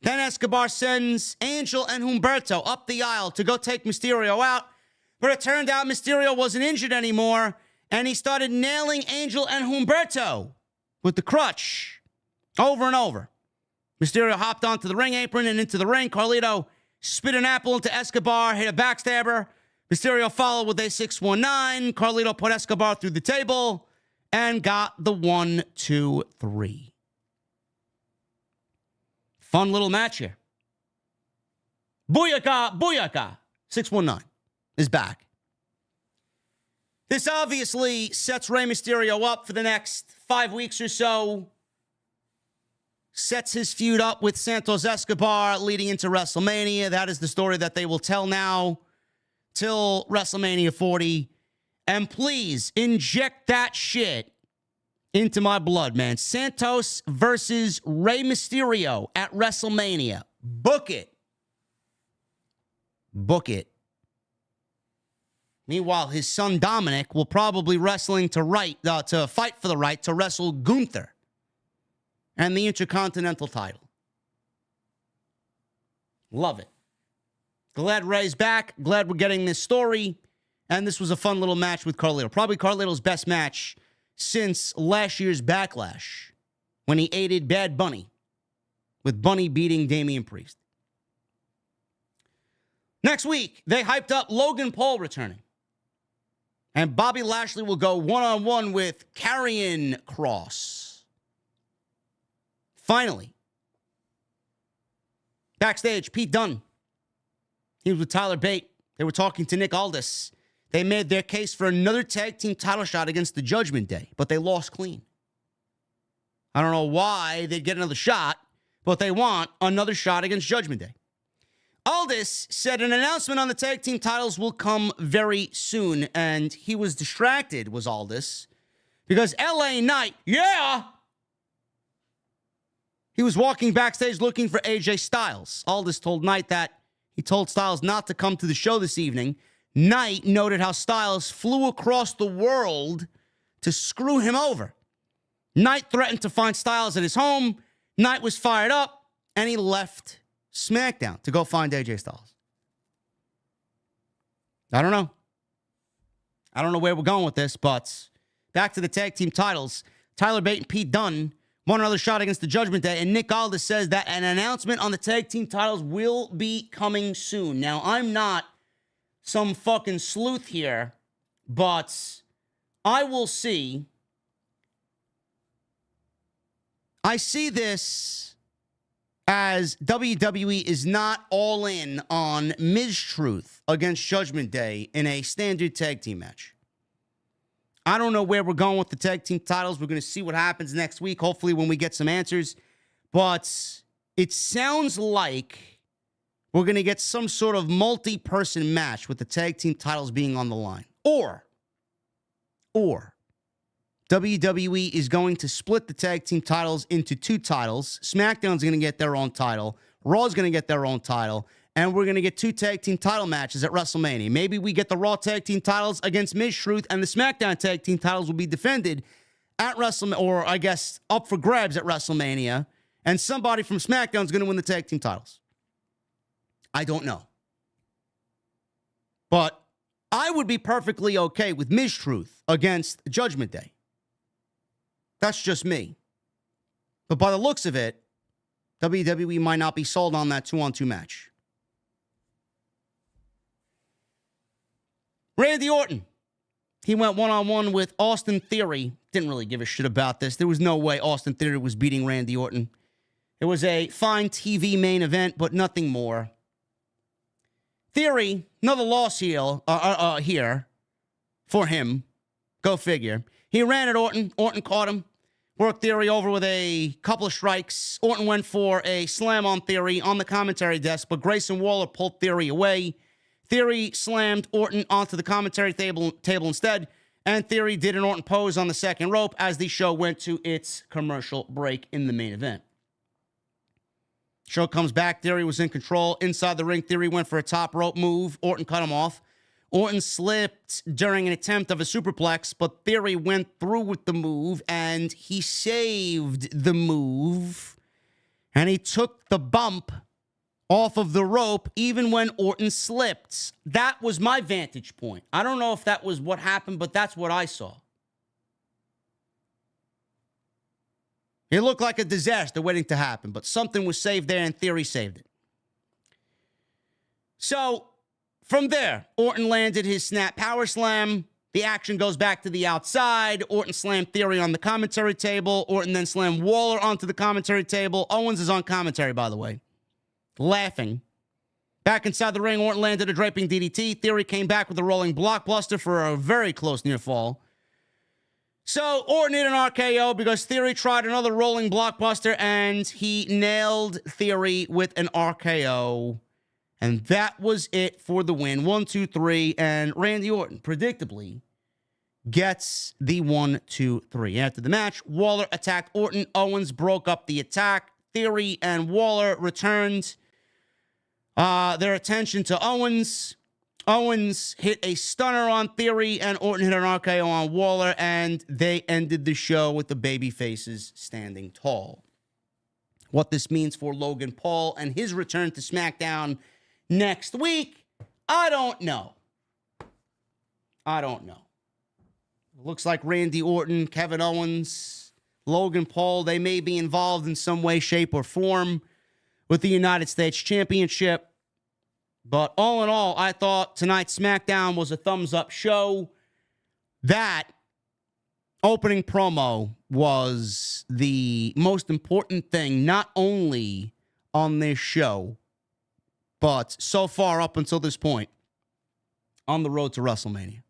Then Escobar sends Angel and Humberto up the aisle to go take Mysterio out. But it turned out Mysterio wasn't injured anymore, and he started nailing Angel and Humberto with the crutch over and over. Mysterio hopped onto the ring apron and into the ring. Carlito spit an apple into Escobar, hit a backstabber. Mysterio followed with a 619. Carlito put Escobar through the table and got the 1-2-3. Fun little match here. Booyaka, booyaka. 619 is back. This obviously sets Rey Mysterio up for the next 5 weeks or so. Sets his feud up with Santos Escobar leading into WrestleMania. That is the story that they will tell now till WrestleMania 40. And please inject that shit into my blood, man. Santos versus Rey Mysterio at WrestleMania. Book it. Book it. Meanwhile, his son Dominic will probably wrestling to fight for the right to wrestle Gunther and the Intercontinental title. Love it. Glad Rey's back. Glad we're getting this story. And this was a fun little match with Carlito. Probably Carlito's best match since last year's Backlash, when he aided Bad Bunny, with Bunny beating Damian Priest. Next week, they hyped up Logan Paul returning. And Bobby Lashley will go one-on-one with Karrion Kross. Finally, backstage, Pete Dunne. He was with Tyler Bate. They were talking to Nick Aldis. They made their case for another tag team title shot against the Judgment Day, but they lost clean. I don't know why they'd get another shot, but they want another shot against Judgment Day. Aldis said an announcement on the tag team titles will come very soon, and he was distracted, was Aldis, because LA Knight, yeah! He was walking backstage looking for AJ Styles. Aldis told Knight that he told Styles not to come to the show this evening. Knight noted how Styles flew across the world to screw him over. Knight threatened to find Styles at his home. Knight was fired up, and he left SmackDown to go find AJ Styles. I don't know. I don't know where we're going with this, but back to the tag team titles. Tyler Bate and Pete Dunne won another shot against the Judgment Day, and Nick Aldis says that an announcement on the tag team titles will be coming soon. Now, I'm not some fucking sleuth here, but I will see. I see this as WWE is not all in on Miz Truth against Judgment Day in a standard tag team match. I don't know where we're going with the tag team titles. We're going to see what happens next week, hopefully when we get some answers. But it sounds like we're going to get some sort of multi-person match with the tag team titles being on the line. Or WWE is going to split the tag team titles into 2 titles. SmackDown's going to get their own title. Raw's going to get their own title. And we're going to get 2 tag team title matches at WrestleMania. Maybe we get the Raw tag team titles against Miz Truth, and the SmackDown tag team titles will be defended at WrestleMania, or I guess up for grabs at WrestleMania. And somebody from SmackDown is going to win the tag team titles. I don't know. But I would be perfectly okay with Miz Truth against Judgment Day. That's just me. But by the looks of it, WWE might not be sold on that 2-on-2 match. Randy Orton. He went one-on-one with Austin Theory. Didn't really give a shit about this. There was no way Austin Theory was beating Randy Orton. It was a fine TV main event, but nothing more. Theory, another loss here for him. Go figure. He ran at Orton. Orton caught him. Worked Theory over with a couple of strikes. Orton went for a slam on Theory on the commentary desk, but Grayson Waller pulled Theory away. Theory slammed Orton onto the commentary table instead, and Theory did an Orton pose on the second rope as the show went to its commercial break in the main event. Show comes back. Theory was in control. Inside the ring, Theory went for a top rope move. Orton cut him off. Orton slipped during an attempt of a superplex, but Theory went through with the move, and he saved the move, and he took the bump off of the rope even when Orton slipped. That was my vantage point. I don't know if that was what happened, but that's what I saw. It looked like a disaster waiting to happen, but something was saved there, and Theory saved it. So, from there, Orton landed his snap power slam. The action goes back to the outside. Orton slammed Theory on the commentary table. Orton then slammed Waller onto the commentary table. Owens is on commentary, by the way, laughing. Back inside the ring, Orton landed a draping DDT. Theory came back with a rolling blockbuster for a very close near fall. So Orton hit an RKO because Theory tried another rolling blockbuster, and he nailed Theory with an RKO. And that was it for the win. 1, 2, 3. And Randy Orton, predictably, gets the 1, 2, 3. After the match, Waller attacked Orton. Owens broke up the attack. Theory and Waller returned their attention to Owens. Owens hit a stunner on Theory, and Orton hit an RKO on Waller, and they ended the show with the baby faces standing tall. What this means for Logan Paul and his return to SmackDown next week, I don't know. Looks like Randy Orton, Kevin Owens, Logan Paul, they may be involved in some way, shape, or form with the United States Championship. But all in all, I thought tonight's SmackDown was a thumbs-up show. That opening promo was the most important thing, not only on this show, but so far up until this point on the road to WrestleMania.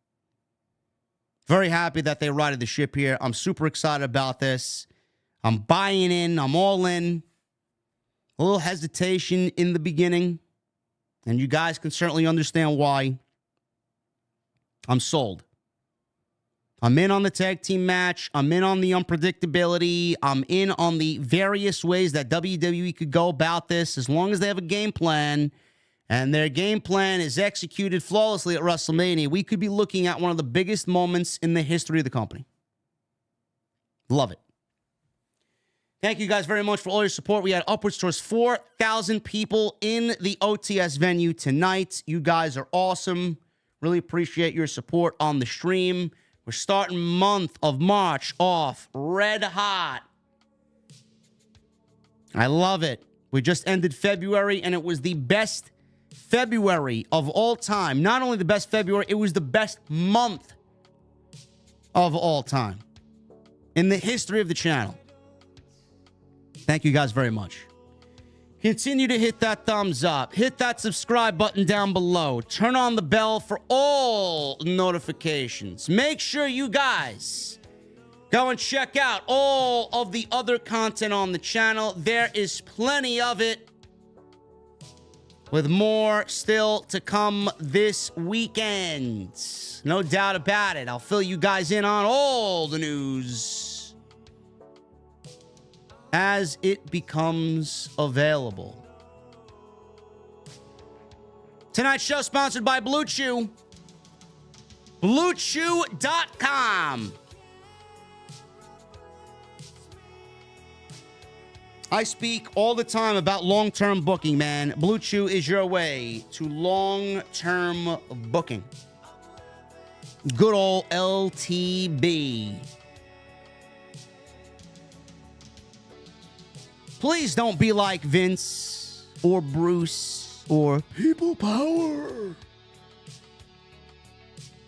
Very happy that they righted the ship here. I'm super excited about this. I'm buying in. I'm all in. A little hesitation in the beginning, and you guys can certainly understand why. I'm sold. I'm in on the tag team match. I'm in on the unpredictability. I'm in on the various ways that WWE could go about this, as long as they have a game plan and their game plan is executed flawlessly at WrestleMania. We could be looking at one of the biggest moments in the history of the company. Love it. Thank you guys very much for all your support. We had upwards towards 4,000 people in the OTS venue tonight. You guys are awesome. Really appreciate your support on the stream. We're starting month of March off red hot. I love it. We just ended February, and it was the best February of all time. Not only the best February, it was the best month of all time in the history of the channel. Thank you guys very much. Continue to hit that thumbs up. Hit that subscribe button down below. Turn on the bell for all notifications. Make sure you guys go and check out all of the other content on the channel. There is plenty of it, with more still to come this weekend. No doubt about it. I'll fill you guys in on all the news as it becomes available. Tonight's show sponsored by Blue Chew. BlueChew.com. I speak all the time about long-term booking, man. Blue Chew is your way to long-term booking. Good old LTB. Please don't be like Vince or Bruce or People Power,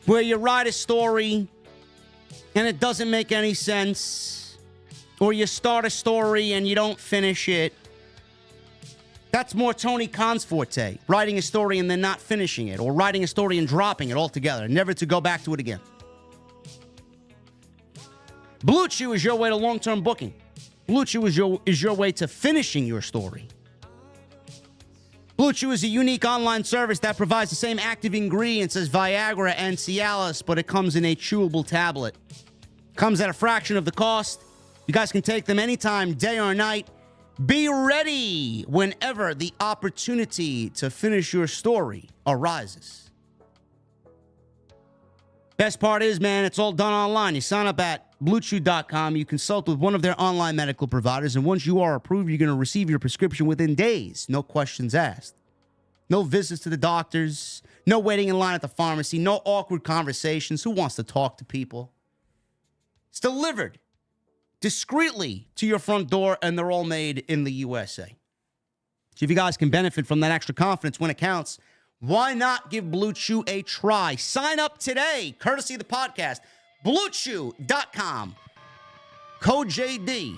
where you write a story and it doesn't make any sense, or you start a story and you don't finish it. That's more Tony Khan's forte, writing a story and then not finishing it, or writing a story and dropping it altogether, never to go back to it again. Blue Chew is your way to long-term booking. Blue Chew is your way to finishing your story. Blue Chew is a unique online service that provides the same active ingredients as Viagra and Cialis, but it comes in a chewable tablet. Comes at a fraction of the cost. You guys can take them anytime, day or night. Be ready whenever the opportunity to finish your story arises. Best part is, man, it's all done online. You sign up at BlueChew.com. You consult with one of their online medical providers, and once you are approved, you're going to receive your prescription within days. No questions asked. No visits to the doctors. No waiting in line at the pharmacy. No awkward conversations. Who wants to talk to people? It's delivered discreetly to your front door, and they're all made in the USA. So if you guys can benefit from that extra confidence when it counts, why not give Blue Chew a try? Sign up today, courtesy of the podcast. BlueChew.com. Code JD.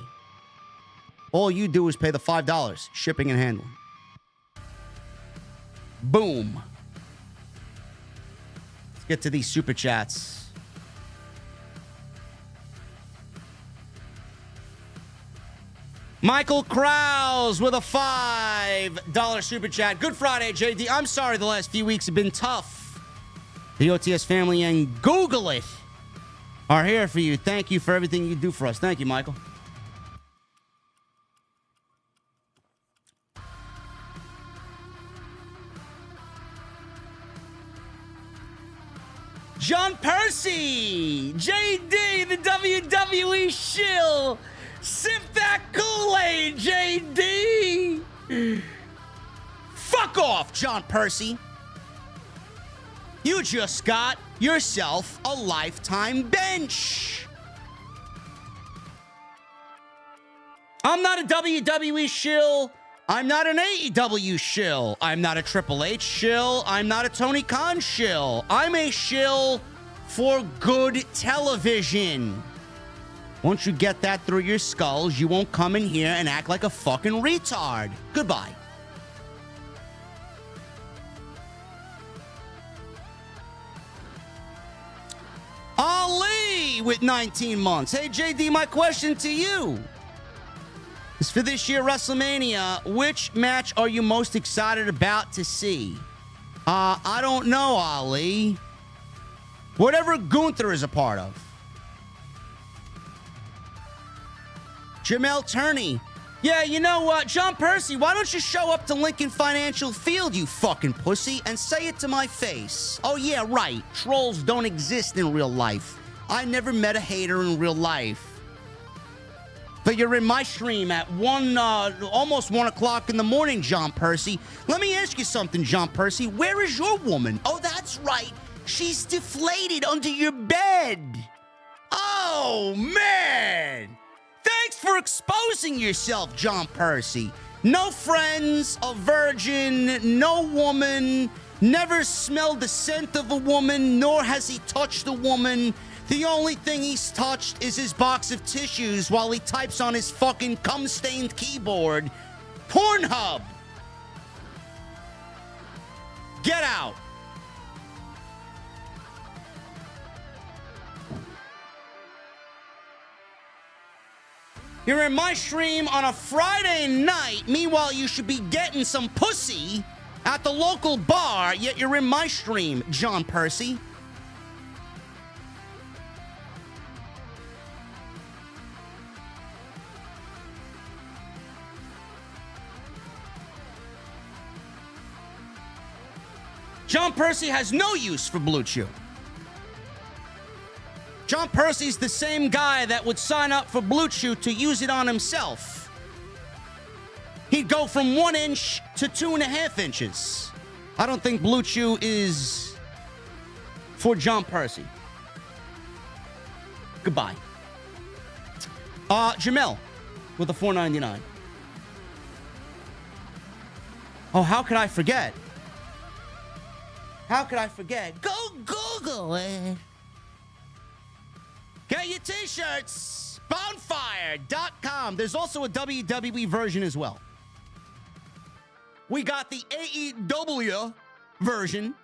All you do is pay the $5 shipping and handling. Boom. Let's get to these super chats. Michael Krause with a $5 super chat. Good Friday, JD. I'm sorry the last few weeks have been tough. The OTS family and Google it are here for you. Thank you for everything you do for us. Thank you, Michael. John Percy, JD, the WWE shill. Sip that Kool-Aid, JD. Fuck off, John Percy. You just got yourself a lifetime bench. I'm not a WWE shill. I'm not an AEW shill. I'm not a Triple H shill. I'm not a Tony Khan shill. I'm a shill for good television. Once you get that through your skulls, you won't come in here and act like a fucking retard. Goodbye. Ali with 19 months. Hey, JD, my question to you is for this year WrestleMania, which match are you most excited about to see? I don't know, Ali. Whatever Gunther is a part of. Jamel Turney. Yeah, you know what? John Percy, why don't you show up to Lincoln Financial Field, you fucking pussy, and say it to my face? Oh, yeah, right. Trolls don't exist in real life. I never met a hater in real life. But you're in my stream at almost 1 o'clock in the morning, John Percy. Let me ask you something, John Percy. Where is your woman? Oh, that's right. She's deflated under your bed. Oh, man. Thanks for exposing yourself, John Percy. No friends, a virgin, no woman, never smelled the scent of a woman, nor has he touched a woman. The only thing he's touched is his box of tissues while he types on his fucking cum-stained keyboard. Pornhub. Get out. You're in my stream on a Friday night. Meanwhile, you should be getting some pussy at the local bar, yet you're in my stream, John Percy. John Percy has no use for Blue Chew. John Percy's the same guy that would sign up for Blue Chew to use it on himself. He'd go from 1 inch to 2.5 inches. I don't think Blue Chew is for John Percy. Goodbye. Jamel with a $4.99. Oh, how could I forget? How could I forget? Go Google it. Get your t-shirts. Bonfire.com. There's also a WWE version as well. We got the AEW version,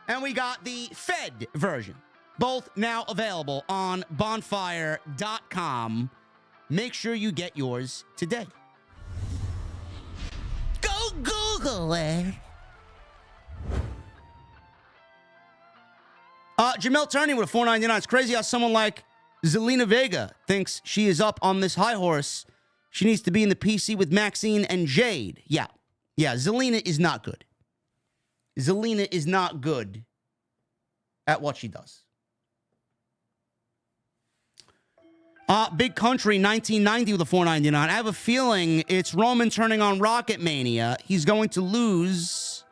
and we got the Fed version. Both now available on bonfire.com. Make sure you get yours today. Go Google it. Jamel Turney with a $4.99. It's crazy how someone like Zelina Vega thinks she is up on this high horse. She needs to be in the PC with Maxine and Jade. Yeah, Zelina is not good. Zelina is not good at what she does. Big Country 1990 with a $4.99. I have a feeling it's Roman turning on Rocket Mania. He's going to lose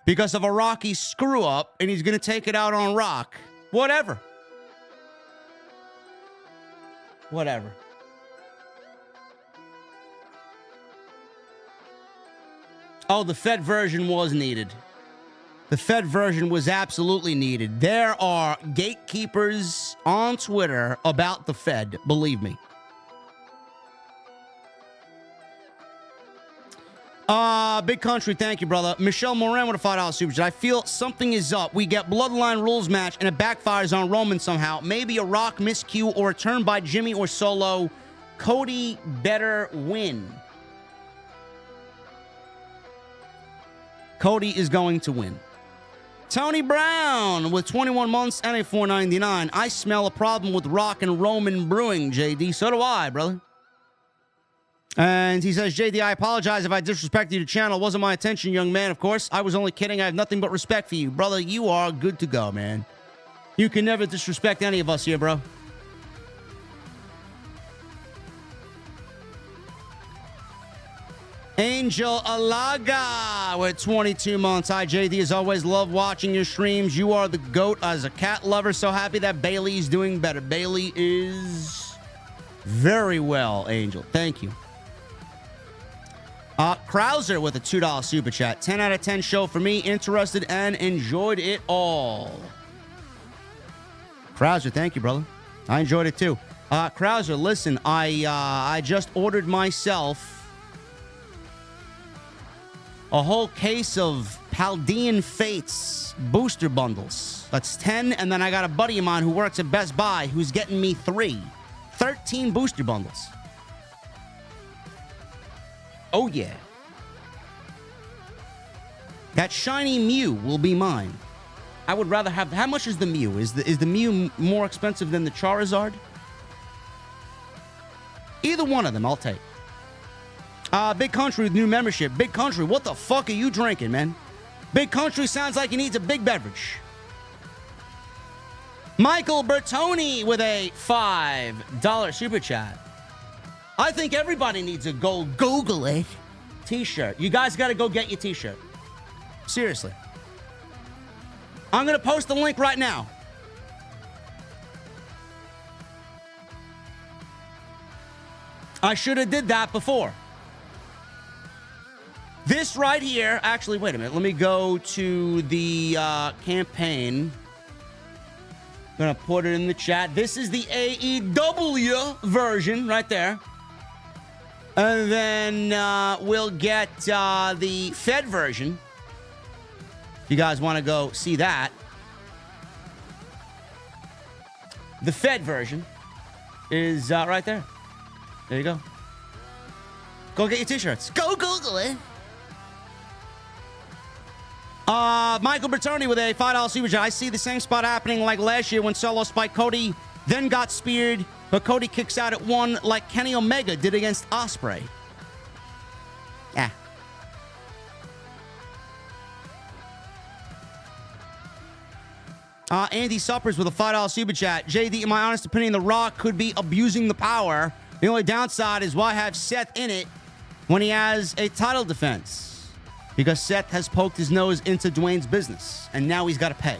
because of a Rocky screw-up, and he's going to take it out on Rock. Whatever. Oh, the Fed version was needed. The Fed version was absolutely needed. There are gatekeepers on Twitter about the Fed, believe me. Big Country, thank you, brother. Michelle Moran with a $5 super chat. I feel something is up. We get Bloodline rules match and it backfires on Roman somehow. Maybe a Rock miscue or a turn by Jimmy or Solo. Cody better win. Cody is going to win. Tony Brown with 21 months and a $4.99. I smell a problem with Rock and Roman brewing, JD. So do I, brother. And he says, JD, I apologize if I disrespected your channel. It wasn't my intention, young man, of course. I was only kidding. I have nothing but respect for you. Brother, you are good to go, man. You can never disrespect any of us here, bro. Angel Alaga with 22 months. Hi, JD. As always, love watching your streams. You are the GOAT as a cat lover. So happy that Bailey is doing better. Bailey is very well, Angel. Thank you. Krauser with a $2 super chat. 10 out of 10 show for me. Interested and enjoyed it all. Krauser, thank you, brother. I enjoyed it too. Krauser, listen, I just ordered myself a whole case of Paldean Fates booster bundles. That's 10, and then I got a buddy of mine who works at Best Buy who's getting me 13 booster bundles. Oh, yeah. That shiny Mew will be mine. I would rather have... How much is the Mew? Is the Mew more expensive than the Charizard? Either one of them, I'll take. Big Country with new membership. Big Country, what the fuck are you drinking, man? Big Country sounds like he needs a big beverage. Michael Bertoni with a $5 super chat. I think everybody needs a go Google it t-shirt. You guys got to go get your t-shirt. Seriously. I'm going to post the link right now. I should have did that before. This right here, actually, wait a minute. Let me go to the campaign. I'm going to put it in the chat. This is the AEW version right there. And then we'll get the Fed version. If you guys want to go see that. The Fed version is right there. There you go. Go get your t-shirts. Go Google it. Michael Bertoni with a $5 super chat. I see the same spot happening like last year when Solo spiked Cody, then got speared, but Cody kicks out at 1 like Kenny Omega did against Ospreay. Yeah. Andy Suppers with a $5 super chat. JD, in my honest opinion, The Rock could be abusing the power. The only downside is why have Seth in it when he has a title defense? Because Seth has poked his nose into Dwayne's business, and now he's got to pay.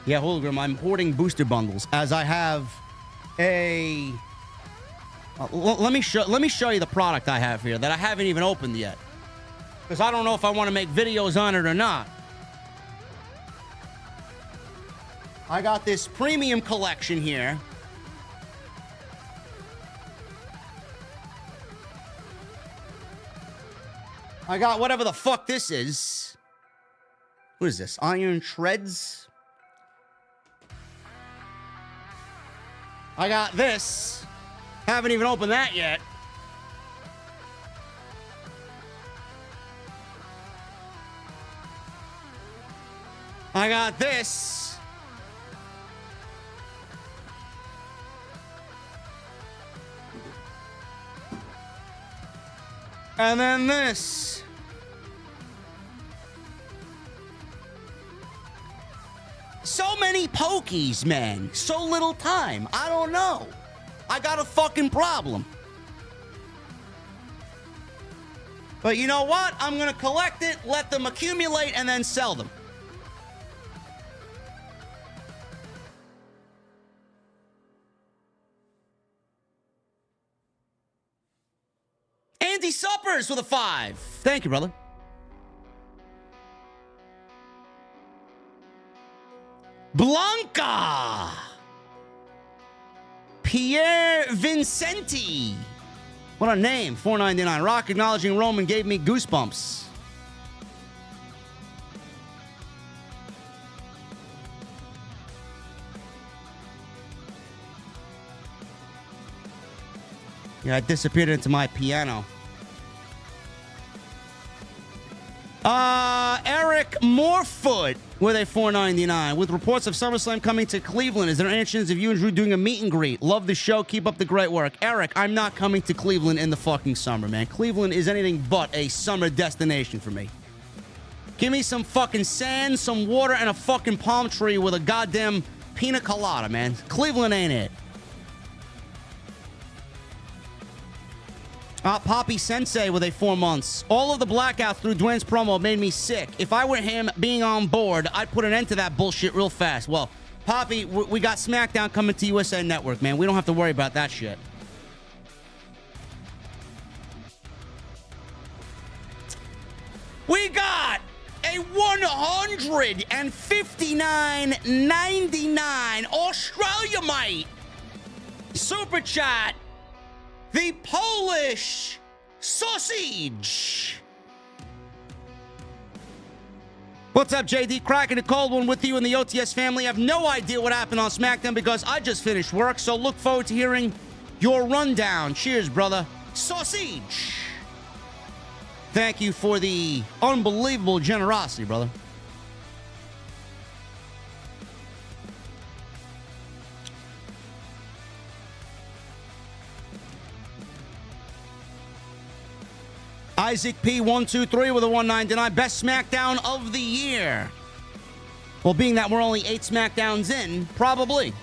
Yeah, hologram, I'm hoarding booster bundles as I have a... let me show you the product I have here that I haven't even opened yet. Because I don't know if I want to make videos on it or not. I got this premium collection here. I got whatever the fuck this is. What is this? Iron Shreds? I got this. Haven't even opened that yet. I got this. And then this. So many pokies, man. So little time. I don't know. I got a fucking problem. But you know what? I'm gonna collect it, let them accumulate, and then sell them. Andy Suppers with a 5. Thank you, brother. Blanca. Pierre Vincenti. What a name. $4.99. Rock acknowledging Roman gave me goosebumps. Yeah, I disappeared into my piano. Eric Morefoot with a $4.99. With reports of SummerSlam coming to Cleveland, is there any chance of you and Drew doing a meet and greet? Love the show. Keep up the great work. Eric, I'm not coming to Cleveland in the fucking summer, man. Cleveland is anything but a summer destination for me. Give me some fucking sand, some water, and a fucking palm tree with a goddamn pina colada, man. Cleveland ain't it. Poppy Sensei with a 4 months. All of the blackouts through Dwayne's promo made me sick. If I were him being on board, I'd put an end to that bullshit real fast. Well, Poppy, we got SmackDown coming to USA Network, man. We don't have to worry about that shit. We got a $159.99 Australia mate super chat. The Polish Sausage. What's up, JD? Cracking a cold one with you and the OTS family. I have no idea what happened on SmackDown because I just finished work, so look forward to hearing your rundown. Cheers, brother. Sausage. Thank you for the unbelievable generosity, brother. Isaac P123 with a $1.99. Best SmackDown of the year. Well, being that we're only 8 SmackDowns in, probably.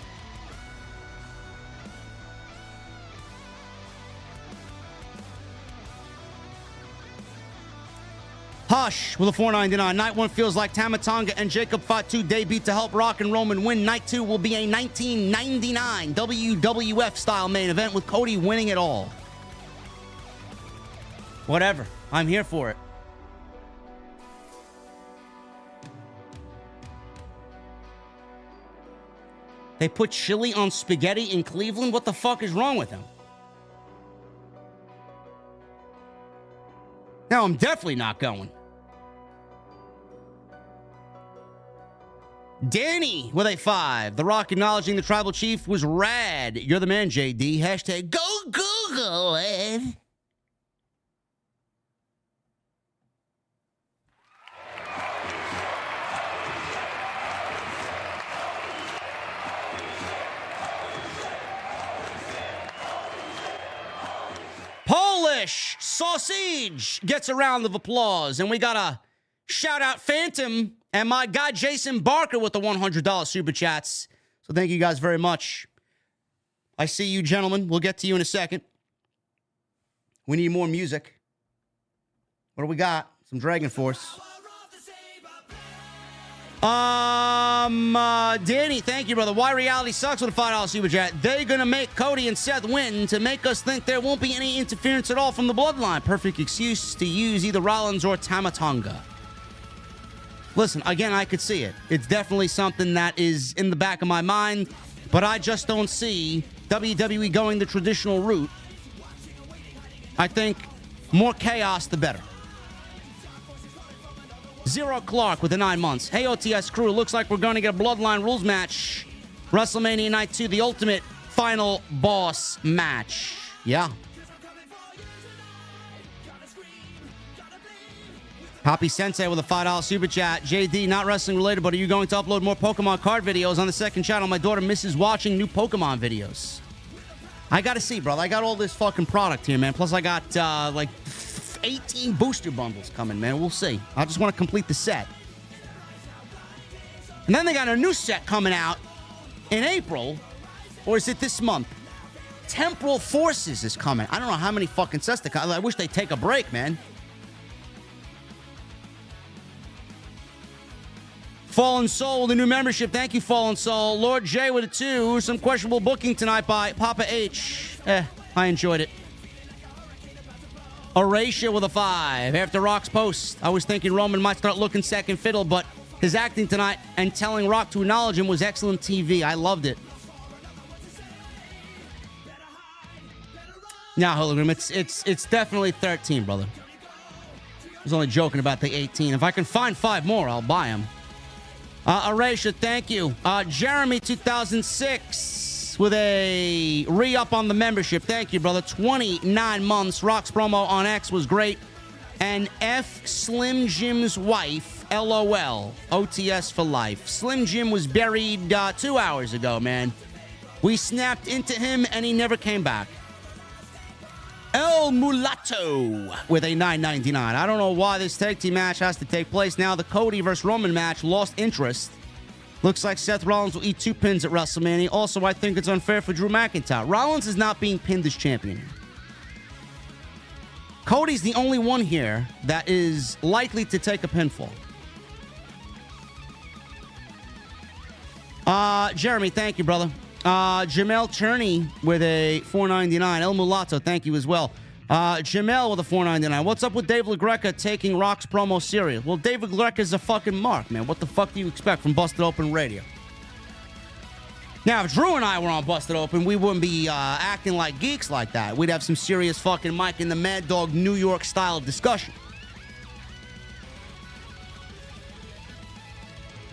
Hush with a $4.99. Night 1 feels like Tamatonga and Jacob Fatu debut to help Rock and Roman win. Night 2 will be a 1999 WWF style main event with Cody winning it all. Whatever. I'm here for it. They put chili on spaghetti in Cleveland? What the fuck is wrong with them? Now, I'm definitely not going. Danny with a 5. The Rock acknowledging the tribal chief was rad. You're the man, JD. Hashtag go Google it. Polish Sausage gets a round of applause. And we got a shout out Phantom and my guy Jason Barker with the $100 super chats. So thank you guys very much. I see you, gentlemen. We'll get to you in a second. We need more music. What do we got? Some Dragon Force. Danny, thank you, brother. Why reality sucks with a $5 super chat. They're gonna make Cody and Seth win to make us think there won't be any interference at all from the Bloodline. Perfect excuse to use either Rollins or Tamatonga. Listen, again, I could see it. It's definitely something that is in the back of my mind, but I just don't see WWE going the traditional route. I think more chaos, the better. Zero Clark with the 9 months. Hey, OTS crew, looks like we're going to get a Bloodline rules match. WrestleMania Night 2, the ultimate final boss match. Yeah. Poppy Sensei with a $5 super chat. JD, not wrestling related, but are you going to upload more Pokemon card videos on the second channel? My daughter misses watching new Pokemon videos. I got to see, brother. I got all this fucking product here, man. Plus, I got, like 18 booster bundles coming, man. We'll see. I just want to complete the set. And then they got a new set coming out in April. Or is it this month? Temporal Forces is coming. I don't know how many fucking sets to come. I wish they'd take a break, man. Fallen Soul, the new membership. Thank you, Fallen Soul. Lord J with a 2. Some questionable booking tonight by Papa H. I enjoyed it. Horatio with a 5. After Rock's post, I was thinking Roman might start looking second fiddle, but his acting tonight and telling Rock to acknowledge him was excellent TV. I loved it. Now, Hologram, it's definitely 13, brother. I was only joking about the 18. If I can find 5 more, I'll buy them. Horatio, thank you. Jeremy 2006 with a re-up on the membership. Thank you, brother. 29 months. Rock's promo on X was great. And F Slim Jim's wife, LOL. OTS for life. Slim Jim was buried 2 hours ago, man. We snapped into him and he never came back. El Mulatto with a $9.99. I don't know why this tag team match has to take place now. The Cody versus Roman match lost interest. Looks like Seth Rollins will eat 2 pins at WrestleMania. Also, I think it's unfair for Drew McIntyre. Rollins is not being pinned as champion. Cody's the only one here that is likely to take a pinfall. Jeremy, thank you, brother. Jamel Turney with a $4.99. El Mulatto, thank you as well. Jamel with a $4.99. What's up with Dave LaGreca taking Rock's promo serious? Well, Dave LaGreca is a fucking mark, man. What the fuck do you expect from Busted Open Radio? Now, if Drew and I were on Busted Open, we wouldn't be acting like geeks like that. We'd have some serious fucking Mike and the Mad Dog New York style discussion.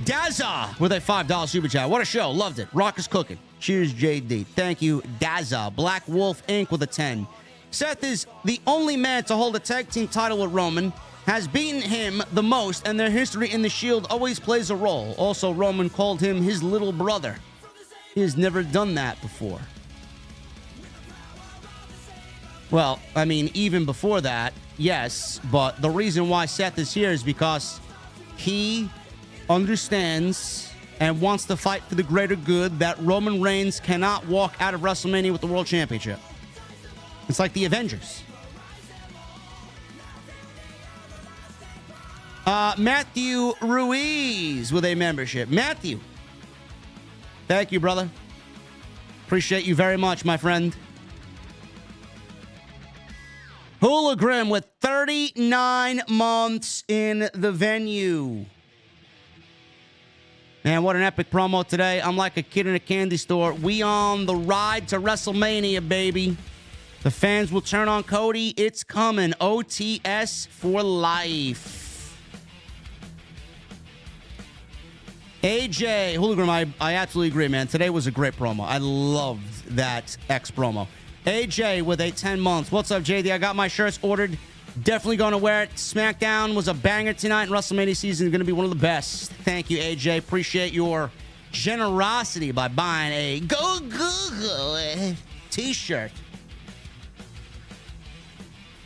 Dazza with a $5 super chat. What a show. Loved it. Rock is cooking. Cheers, JD. Thank you, Dazza. Black Wolf Inc. with a 10. Seth is the only man to hold a tag team title with Roman, has beaten him the most, and their history in the Shield always plays a role. Also, Roman called him his little brother. He has never done that before. Well, I mean, even before that, yes, but the reason why Seth is here is because he understands and wants to fight for the greater good that Roman Reigns cannot walk out of WrestleMania with the World Championship. It's like the Avengers. Matthew Ruiz with a membership. Matthew, thank you, brother. Appreciate you very much, my friend. Hologram with 39 months in the venue. Man, what an epic promo today. I'm like a kid in a candy store. We on the ride to WrestleMania, baby. The fans will turn on Cody. It's coming. OTS for life. AJ, Hologram, I absolutely agree, man. Today was a great promo. I loved that X promo. AJ with a 10 months. What's up, JD? I got my shirts ordered. Definitely going to wear it. SmackDown was a banger tonight, and WrestleMania season is going to be one of the best. Thank you, AJ. Appreciate your generosity by buying a Go Google t-shirt.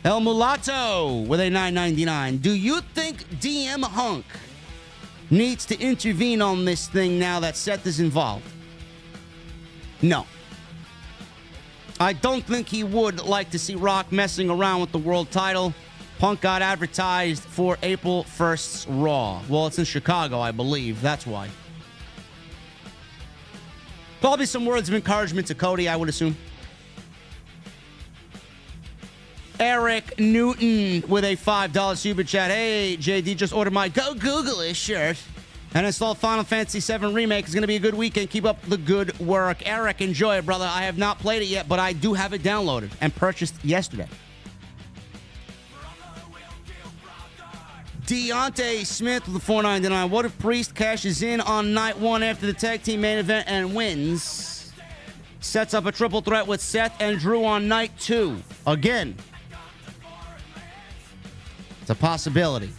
El Mulatto with a $9.99. Do you think DM Hunk needs to intervene on this thing now that Seth is involved? No. I don't think he would like to see Rock messing around with the world title. Punk got advertised for April 1st's Raw. Well, it's in Chicago, I believe. That's why. Probably some words of encouragement to Cody, I would assume. Eric Newton with a $5 super chat. Hey, JD, just ordered my Go Google It shirt and installed Final Fantasy VII Remake. It's going to be a good weekend. Keep up the good work. Eric, enjoy it, brother. I have not played it yet, but I do have it downloaded and purchased yesterday. Deontay Smith with the $4.99. What if Priest cashes in on night one after the tag team main event and wins? Sets up a triple threat with Seth and Drew on night 2. Again, it's a possibility.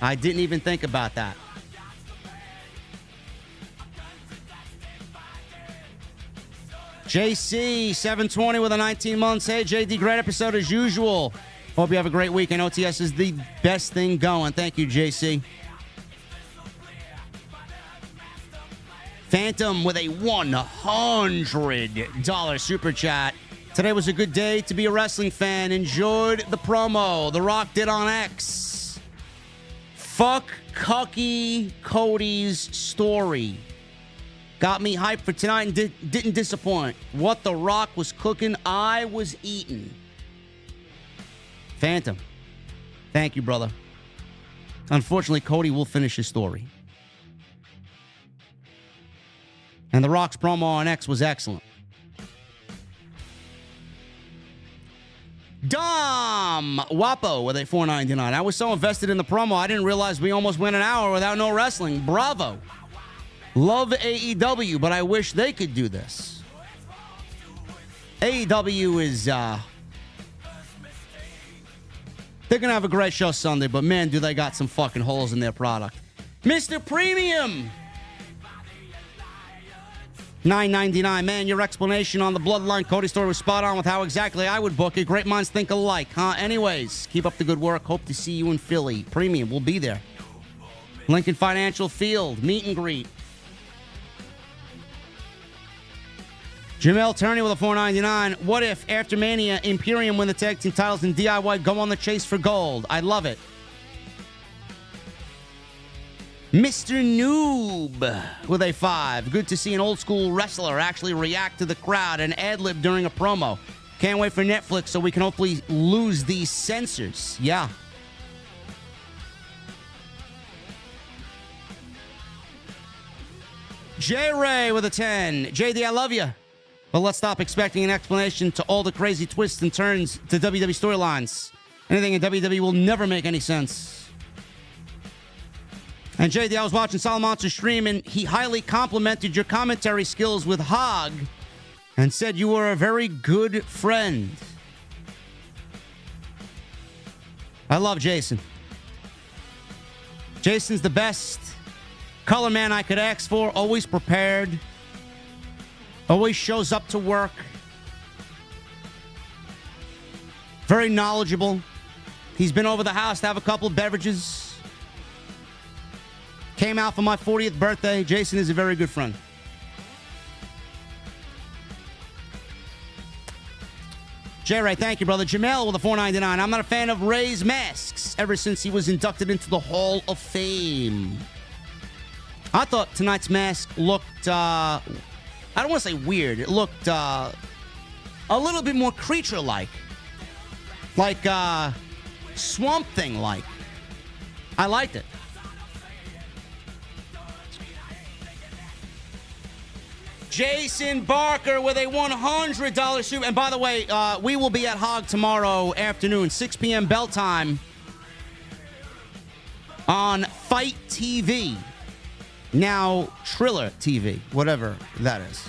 I didn't even think about that. JC, 720 with a 19 months. Hey, JD, great episode as usual. Hope you have a great weekend. OTS is the best thing going. Thank you, JC. Phantom with a $100 super chat. Today was a good day to be a wrestling fan. Enjoyed the promo The Rock did on X. Fuck Cucky Cody's story. Got me hyped for tonight and didn't disappoint. What The Rock was cooking, I was eating. Phantom, thank you, brother. Unfortunately, Cody will finish his story. And The Rock's promo on X was excellent. Dom Wapo with a $4.99. I was so invested in the promo, I didn't realize we almost went an hour without no wrestling. Bravo. Love AEW, but I wish they could do this. AEW is, they're going to have a great show Sunday, but man, do they got some fucking holes in their product. Mr. Premium. $9.99. Man, your explanation on the Bloodline Cody story was spot on with how exactly I would book it. Great minds think alike, huh? Anyways, keep up the good work. Hope to see you in Philly. Premium, we'll be there. Lincoln Financial Field, meet and greet. Jamel Turney with a $4.99. What if, after Mania, Imperium win the tag team titles and DIY go on the chase for gold? I love it. Mr. Noob with a 5. Good to see an old school wrestler actually react to the crowd and ad-lib during a promo. Can't wait for Netflix so we can hopefully lose these censors. Yeah. J Ray with a 10. JD, I love you. But let's stop expecting an explanation to all the crazy twists and turns to WWE storylines. Anything in WWE will never make any sense. And JD, I was watching Solomon's stream, and he highly complimented your commentary skills with Hog and said you were a very good friend. I love Jason. Jason's the best color man I could ask for, always prepared. Always shows up to work. Very knowledgeable. He's been over the house to have a couple of beverages. Came out for my 40th birthday. Jason is a very good friend. J-Ray, thank you, brother. Jamel with a $4.99. I'm not a fan of Ray's masks ever since he was inducted into the Hall of Fame. I thought tonight's mask looked, I don't want to say weird. It looked a little bit more creature-like. Like Swamp Thing-like. I liked it. Jason Barker with a $100 super. And by the way, we will be at Hog tomorrow afternoon, 6 p.m. bell time on Fight TV. Now Triller TV, whatever that is.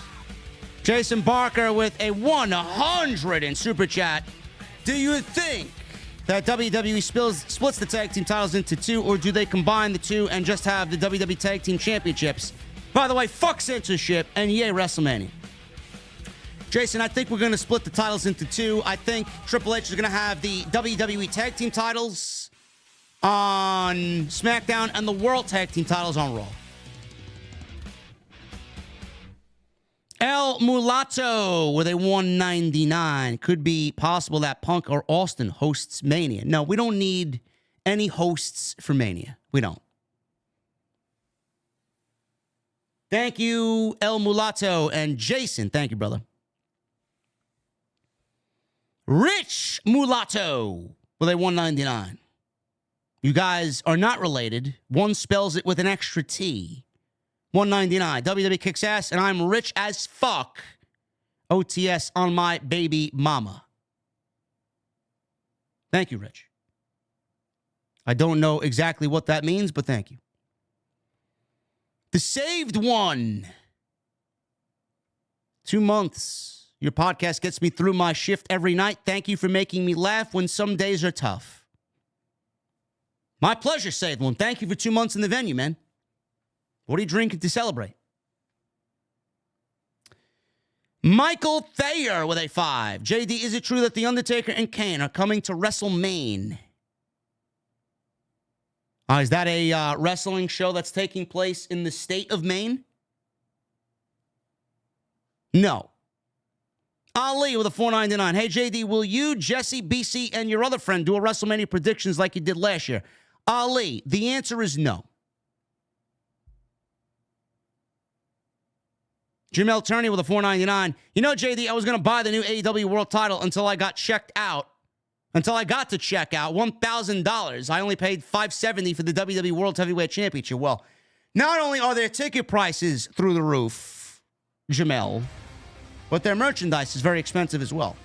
Jason Barker with a 100 in super chat. Do you think that WWE splits the tag team titles into two, or do they combine the two and just have the WWE Tag Team Championships? By the way, fuck censorship and yay WrestleMania. Jason, I think we're going to split the titles into two. I think Triple H is going to have the WWE Tag Team titles on SmackDown and the World Tag Team titles on Raw. El Mulatto with a 199. Could be possible that Punk or Austin hosts Mania. No, we don't need any hosts for Mania. We don't. Thank you, El Mulatto. And Jason, thank you, brother. Rich Mulatto with a 199. You guys are not related. One spells it with an extra T. 199. WWE kicks ass, and I'm rich as fuck. OTS on my baby mama. Thank you, Rich. I don't know exactly what that means, but thank you. The Saved One. 2 months. Your podcast gets me through my shift every night. Thank you for making me laugh when some days are tough. My pleasure, Saved One. Thank you for 2 months in the venue, man. What are you drinking to celebrate? Michael Thayer with a 5. JD, is it true that The Undertaker and Kane are coming to WrestleMania? Is that a wrestling show that's taking place in the state of Maine? No. Ali with a 499. Hey, JD, will you, Jesse, BC, and your other friend do a WrestleMania predictions like you did last year? Ali, the answer is no. Jamel Turney with a 499. You know, JD, I was going to buy the new AEW World title until I got checked out. Until I got to check out, $1,000. I only paid $570 for the WWE World Heavyweight Championship. Well, not only are their ticket prices through the roof, Jamel, but their merchandise is very expensive as well.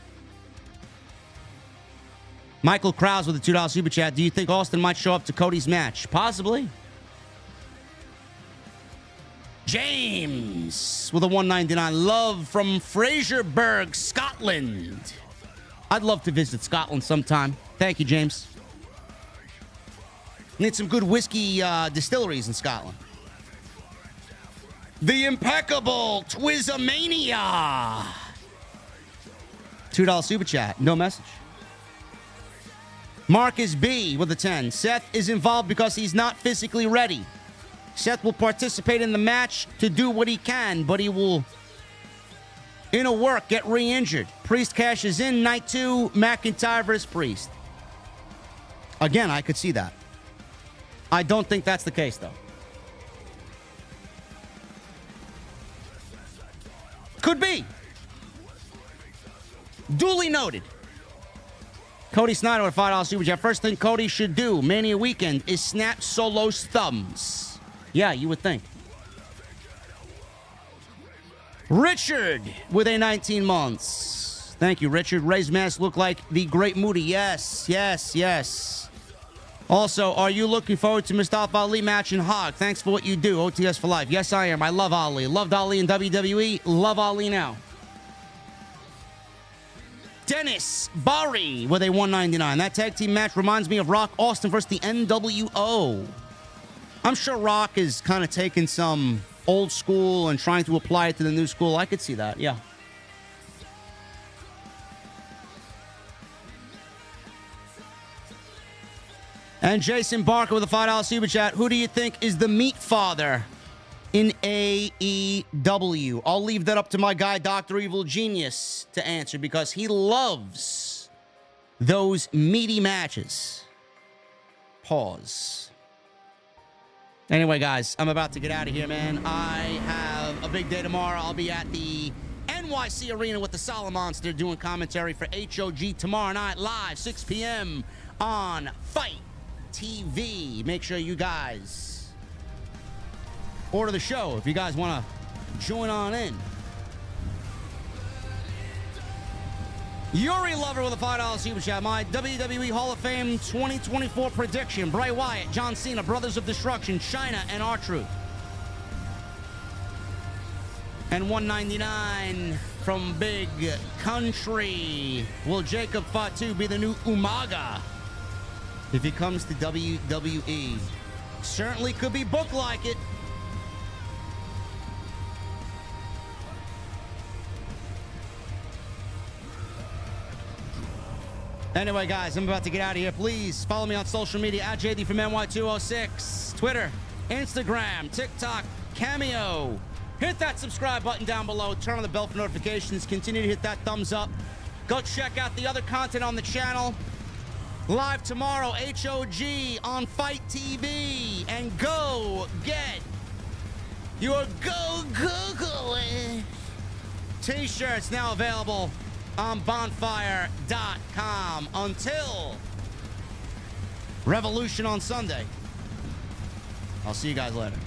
Michael Krause with a $2 super chat. Do you think Austin might show up to Cody's match? Possibly. James with a 199. Love from Fraserburgh, Scotland. I'd love to visit Scotland sometime. Thank you, James. Need some good whiskey distilleries in Scotland. The impeccable Twizomania. $2 super chat. No message. Marcus B with a 10. Seth is involved because he's not physically ready. Seth will participate in the match to do what he can, but he will, in a work, get re-injured. Priest cashes in. Night 2, McIntyre versus Priest. Again, I could see that. I don't think that's the case, though. Could be. Duly noted. Cody Snyder with $5 super chat. First thing Cody should do, Mania weekend, is snap Solo's thumbs. Yeah, you would think. Richard with a 19 months. Thank you, Richard. Ray's mask look like the Great Moody. Yes, yes, yes. Also, are you looking forward to Mustafa Ali match in Hog? Thanks for what you do. OTS for life. Yes, I am. I love Ali. Loved Ali in WWE. Love Ali now. Dennis Barry with a 199. That tag team match reminds me of Rock Austin versus the NWO. I'm sure Rock is kind of taking some old school and trying to apply it to the new school. I could see that, yeah. And Jason Barker with a $5 super chat. Who do you think is the meat father in AEW? I'll leave that up to my guy, Dr. Evil Genius, to answer because he loves those meaty matches. Pause. Anyway, guys, I'm about to get out of here, man. I have a big day tomorrow. I'll be at the NYC Arena with the Solid Monster doing commentary for HOG tomorrow night live, 6 p.m. on Fight TV. Make sure you guys order the show if you guys want to join on in. Yuri Lover with a $5 super chat. My WWE Hall of Fame 2024 prediction: Bray Wyatt, John Cena, Brothers of Destruction, Chyna, and R-Truth. And $1.99 from Big Country. Will Jacob Fatu be the new Umaga if he comes to WWE? Certainly could be booked like it. Anyway, guys, I'm about to get out of here. Please follow me on social media at JDfromNY206. Twitter, Instagram, TikTok, Cameo. Hit that subscribe button down below. Turn on the bell for notifications. Continue to hit that thumbs up. Go check out the other content on the channel. Live tomorrow, HOG on Fight TV. And go get your Go Google t-shirts now available on bonfire.com. Until Revolution on Sunday, I'll see you guys later.